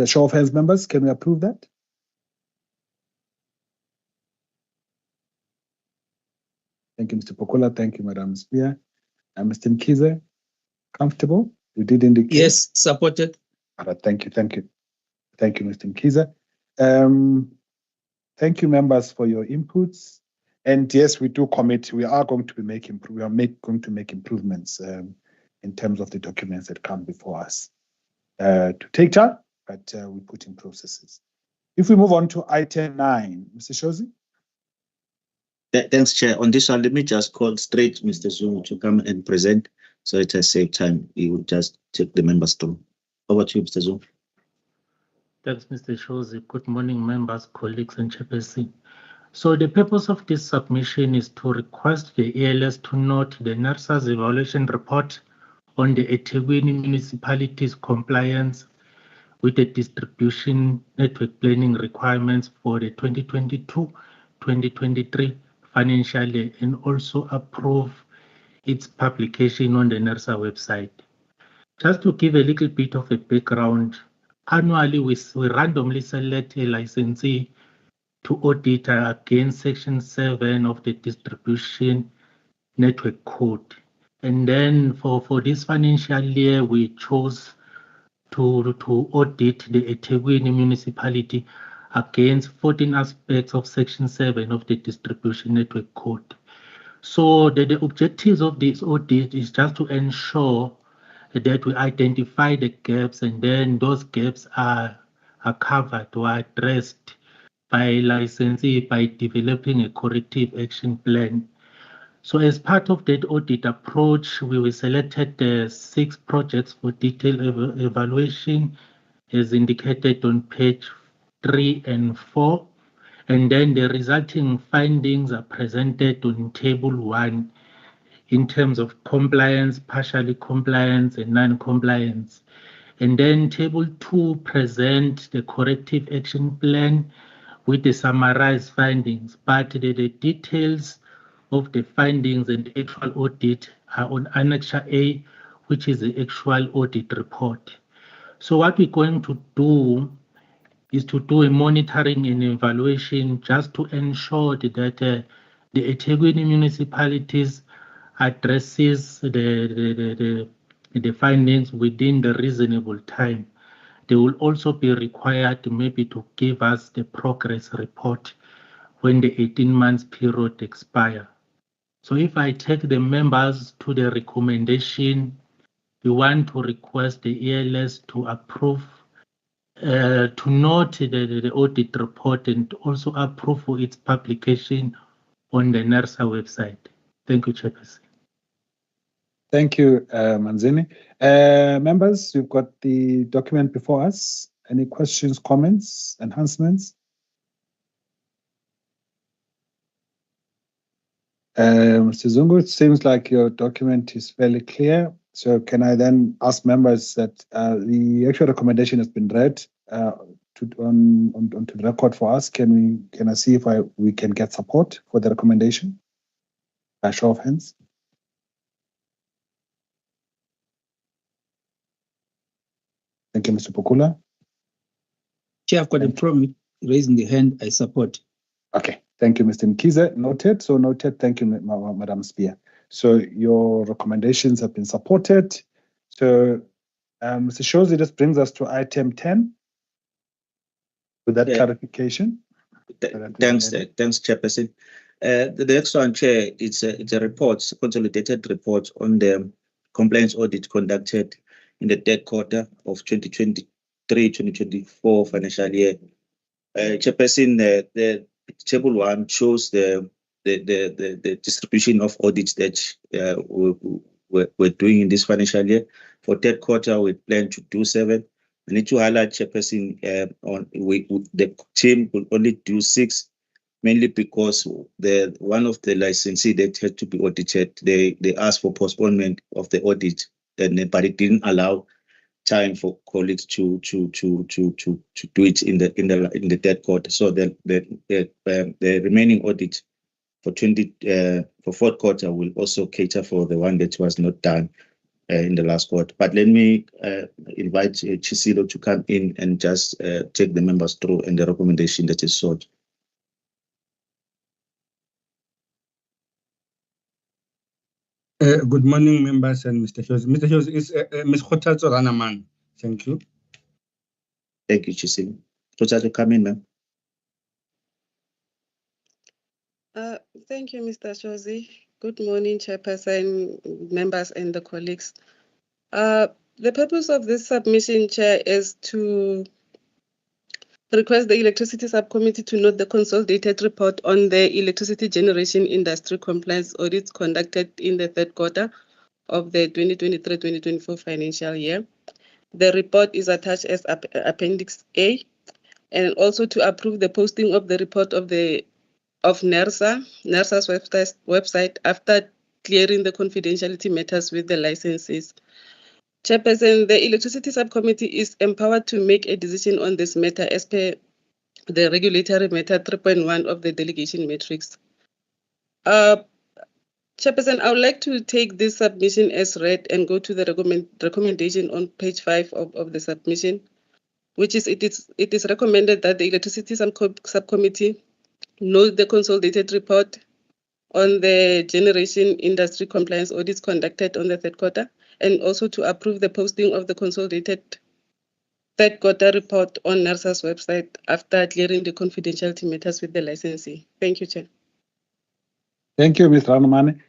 show of hands, members, can we approve that? Thank you, Mr. Pokola. Thank you, Madam Spear. And Mr. Mkhize, comfortable? You did indicate. Yes, supported. All right, thank you, Mr. Mkhize. Thank you, members, for your inputs. And yes, we do commit. We are going to make improvements in terms of the documents that come before us. To take time, but we put in processes. If we move on to item 9, Mr. Shozi. Thanks, Chair. On this one, let me just call straight Mr. Zungu to come and present, so it has saved time. He will just take the members through. Over to you, Mr. Zungu. Thanks, Mr. Shozi. Good morning, members, colleagues, and Chairperson. So the purpose of this submission is to request the ELS to note the NERSA's evaluation report on the eThekwini municipality's compliance with the distribution network planning requirements for the 2022-2023 financial year, and also approve its publication on the NERSA website. Just to give a little bit of a background, annually we randomly select a licensee to audit against Section 7 of the Distribution Network Code. And then for this financial year, we chose to audit the eThekwini municipality against 14 aspects of Section 7 of the Distribution Network Code. So the objectives of this audit is just to ensure that we identify the gaps, and then those gaps are covered or addressed by licensee by developing a corrective action plan. So as part of that audit approach, we selected 6 projects for detailed evaluation as indicated on page 3 and 4. And then the resulting findings are presented on table 1 in terms of compliance, partially compliance, and non-compliance. And then table 2 present the corrective action plan with the summarized findings, but the details of the findings and the actual audit are on Annexure A, which is the actual audit report. So what we're going to do is to do a monitoring and evaluation just to ensure that the eThekwini municipalities addresses the findings within the reasonable time. They will also be required maybe to give us the progress report when the 18 months period expire. So if I take the members to the recommendation, we want to request the ELS to approve, to note the audit report and also approve for its publication on the NERSA website. Thank you, Chairperson. Thank you, Manzini. Members, we've got the document before us. Any questions, comments, enhancements? Mr. Zungu, it seems like your document is fairly clear. So can I then ask members that the actual recommendation has been read onto the record for us? Can I see if we can get support for the recommendation? By show of hands. Thank you, Mr. Pokula. Chair, I've got a problem raising the hand. I support. Okay. Thank you, Mr. Mkize. Noted. So noted. Thank you, Madam Spear. So your recommendations have been supported. So, Mr. Shozi, this brings us to item 10. With that clarification. Thanks, Chairperson. The next one, Chair, it's a report, a consolidated report on the compliance audit conducted in the third quarter of 2023-2024 financial year. Chairperson, the table 1 shows the distribution of audits that we're doing in this financial year. For third quarter, we plan to do 7. I need to highlight, Chairperson, the team will only do 6, mainly because one of the licensee that had to be audited, they asked for postponement of the audit, but it didn't allow time for colleagues to do it in the third quarter. So the remaining audit for fourth quarter will also cater for the one that was not done in the last quarter. But let me invite Chisilo to come in and just take the members through and the recommendation that is sought. Good morning, members and Mr. Shozi. Mr. Shozi, is Ms. Khotatso Ranaman. Thank you. Thank you, Chisilo. Khotatso, come in, ma'am. Thank you, Mr. Shozi. Good morning, Chairperson, members, and the colleagues. The purpose of this submission, Chair, is to request the Electricity Subcommittee to note the consolidated report on the electricity generation industry compliance audits conducted in the third quarter of the 2023-2024 financial year. The report is attached as Appendix A, and also to approve the posting of the report of the of NERSA's website after clearing the confidentiality matters with the licensees. Chairperson, the Electricity Subcommittee is empowered to make a decision on this matter as per the regulatory matter 3.1 of the delegation matrix. Chairperson, I would like to take this submission as read and go to the recommendation on page 5 of the submission, which is it is recommended that the Electricity Subcommittee note the consolidated report on the generation industry compliance audits conducted on the third quarter, and also to approve the posting of the consolidated third quarter report on NERSA's website after clearing the confidentiality matters with the licensee. Thank you, Chair. Thank you, Mr. Ranamane.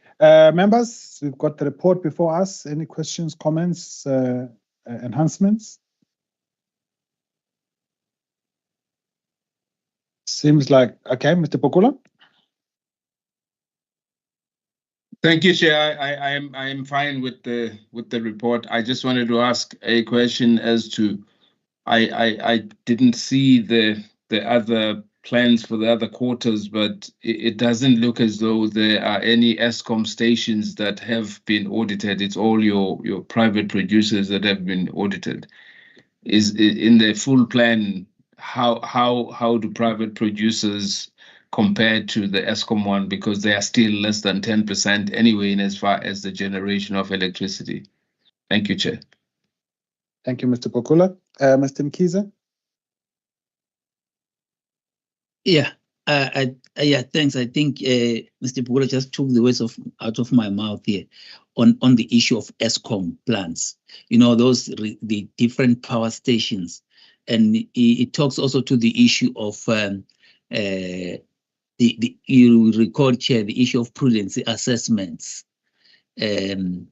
Members, we've got the report before us. Any questions, comments, enhancements? Seems like, okay, Mr. Pokula. Thank you, Chair. I am fine with the report. I just wanted to ask a question as to I didn't see the other plans for the other quarters, but it doesn't look as though there are any ESCOM stations that have been audited. It's all your private producers that have been audited. Is in the full plan, how do private producers compare to the ESCOM one, because they are still less than 10% anyway in as far as the generation of electricity? Thank you, Chair. Thank you, Mr. Pokula. Mr. Mkiza? Yeah, thanks. I think Mr. Pokula just took the words out of my mouth here on the issue of ESCOM plans. You know, the different power stations, and it talks also to the issue of you recall, Chair, the issue of prudency assessments, and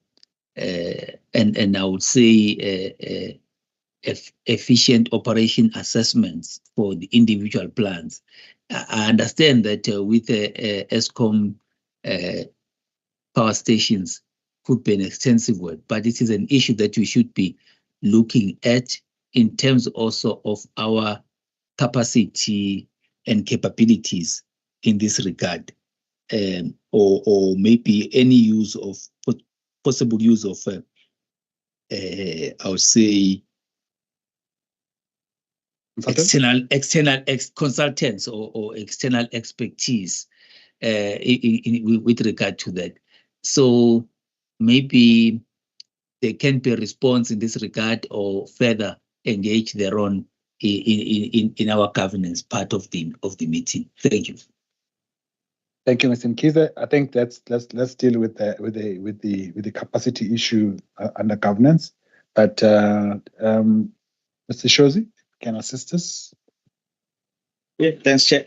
I would say efficient operation assessments for the individual plants. I understand that with the ESCOM power stations could be an extensive work, but it is an issue that we should be looking at in terms also of our capacity and capabilities in this regard, or maybe any use of possible use of I would say external consultants or external expertise with regard to that. So maybe there can be a response in this regard, or further engage thereon in our governance part of the meeting. Thank you. Thank you, Mr. Mkiza. I think let's deal with the capacity issue under governance. But Mr. Shozi can assist us. Yeah, thanks, Chair.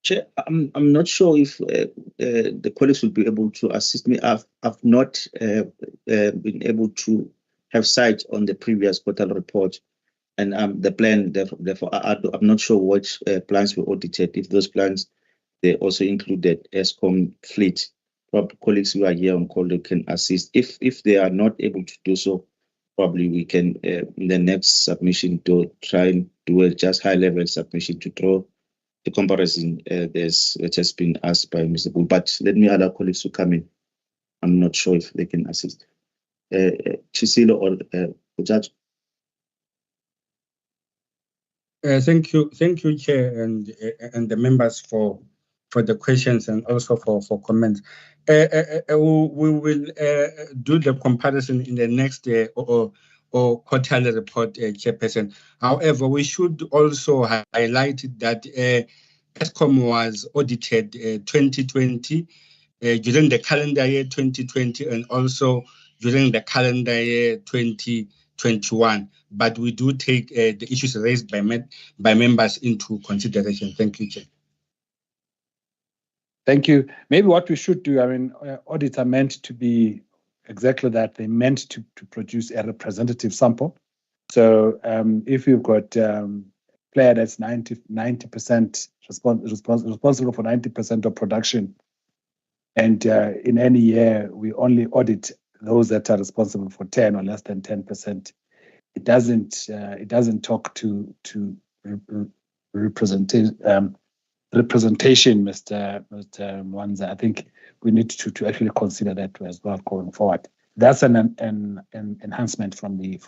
Chair, I'm not sure if the colleagues will be able to assist me. I've not been able to have sight on the previous quarterly report and the plan. Therefore, I'm not sure which plans were audited. If those plans they also included ESCOM fleet, probably colleagues who are here on call, they can assist. If they are not able to do so, probably we can in the next submission to try and do a just high level submission to draw the comparison that has been asked by Mr. Bull. But let me allow colleagues to come in. I'm not sure if they can assist. Chisilo or Judge. Thank you, Chair, and the members for the questions and also for comments. We will do the comparison in the next or quarterly report, Chairperson. However, we should also highlight that ESCOM was audited 2020 during the calendar year 2020 and also during the calendar year 2021. But we do take the issues raised by members into consideration. Thank you, Chair. Thank you. Maybe what we should do, I mean, audits are meant to be exactly that. They're meant to produce a representative sample. So if you've got a player that's 90% responsible for 90% of production, and in any year we only audit those that are responsible for 10 or less than 10%, it doesn't talk to representative representation, Mr. Mwanza. I think we need to actually consider that as well going forward. That's an enhancement from the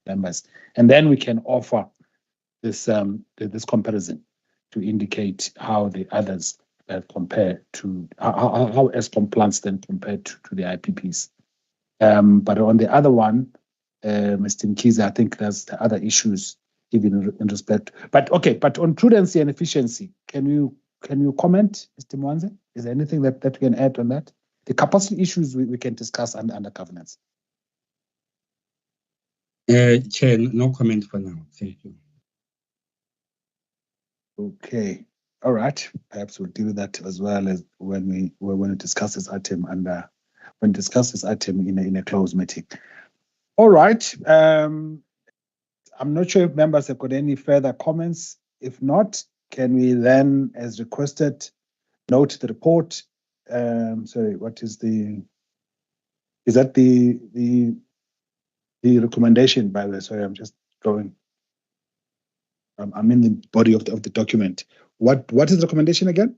members, and then we can offer this comparison to indicate how the others compare to how ESCOM plans then compared to the IPPs. But on the other one, Mr. Mkiza, I think there's the other issues even in respect. But okay, but on prudency and efficiency, can you comment, Mr. Mwanza? Is there anything that we can add on that? The capacity issues we can discuss under governance. Chair, no comment for now. Thank you. Okay, all right. Perhaps we'll deal with that as well as when we discuss this item in a closed meeting. All right. I'm not sure if members have got any further comments. If not, can we then, as requested, note the report? Sorry, what is is that the recommendation, by the way? Sorry, I'm just going. I'm in the body of the document. What is the recommendation again?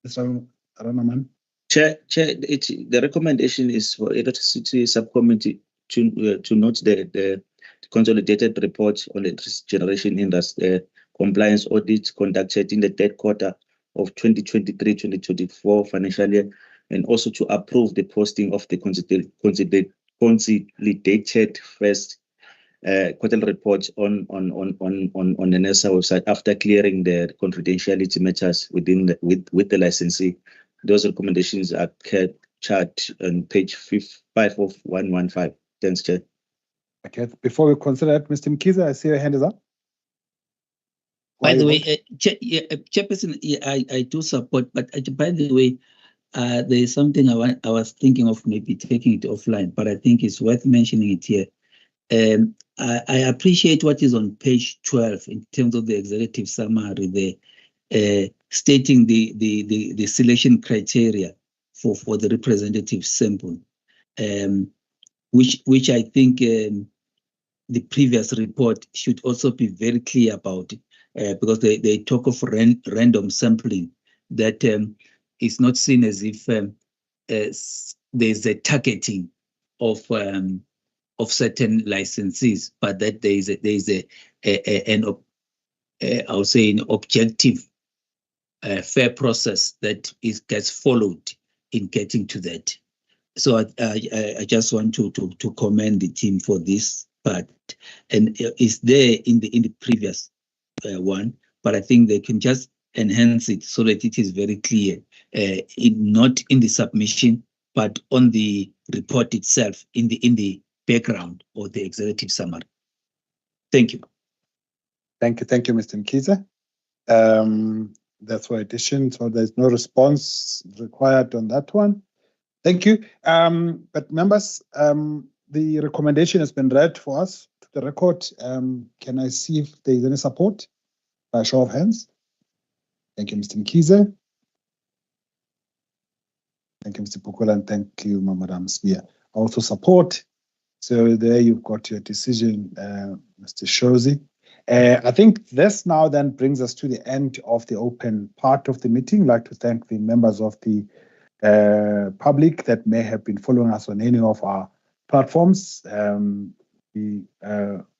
So, I don't know, man. Chair, the recommendation is for electricity subcommittee to note the consolidated report on electricity generation industry compliance audit conducted in the third quarter of 2023-2024 financial year, and also to approve the posting of the consolidated first quarterly report on the NERSA website after clearing the confidentiality matters with the licensee. Those recommendations are chart on page 5 of 115. Thanks, Chair. Okay, before we consider it, Mr. Mkiza, I see your hand is up. By the way, Chairperson, I do support, but by the way, there is something I was thinking of maybe taking it offline, but I think it's worth mentioning it here. I appreciate what is on page 12 in terms of the executive summary there, stating the selection criteria for the representative sample, which I think the previous report should also be very clear about, because they talk of random sampling that is not seen as if there's a targeting of certain licensees, but that there is an objective, fair process that gets followed in getting to that. So I just want to commend the team for this part, and it's there in the previous one, but I think they can just enhance it so that it is very clear, not in the submission, but on the report itself, in the background or the executive summary. Thank you. Thank you, Mr. Mkiza. That's for addition, so there's no response required on that one. Thank you. But members, the recommendation has been read for us to the record. Can I see if there is any support by show of hands? Thank you, Mr. Mkiza. Thank you, Mr. Pukula, and thank you, Madam Spear. Also support. So there you've got your decision, Mr. Shozi. I think this now then brings us to the end of the open part of the meeting. I'd like to thank the members of the public that may have been following us on any of our platforms. We'd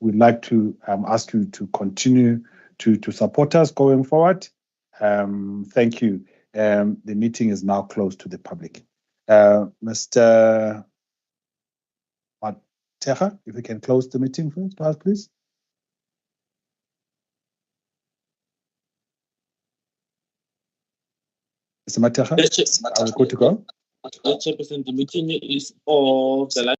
like to ask you to continue to support us going forward. Thank you. The meeting is now closed to the public. Mr. Mateja, if we can close the meeting first, please. Mr. Mateja, are we good to go? Chairperson, the meeting is of the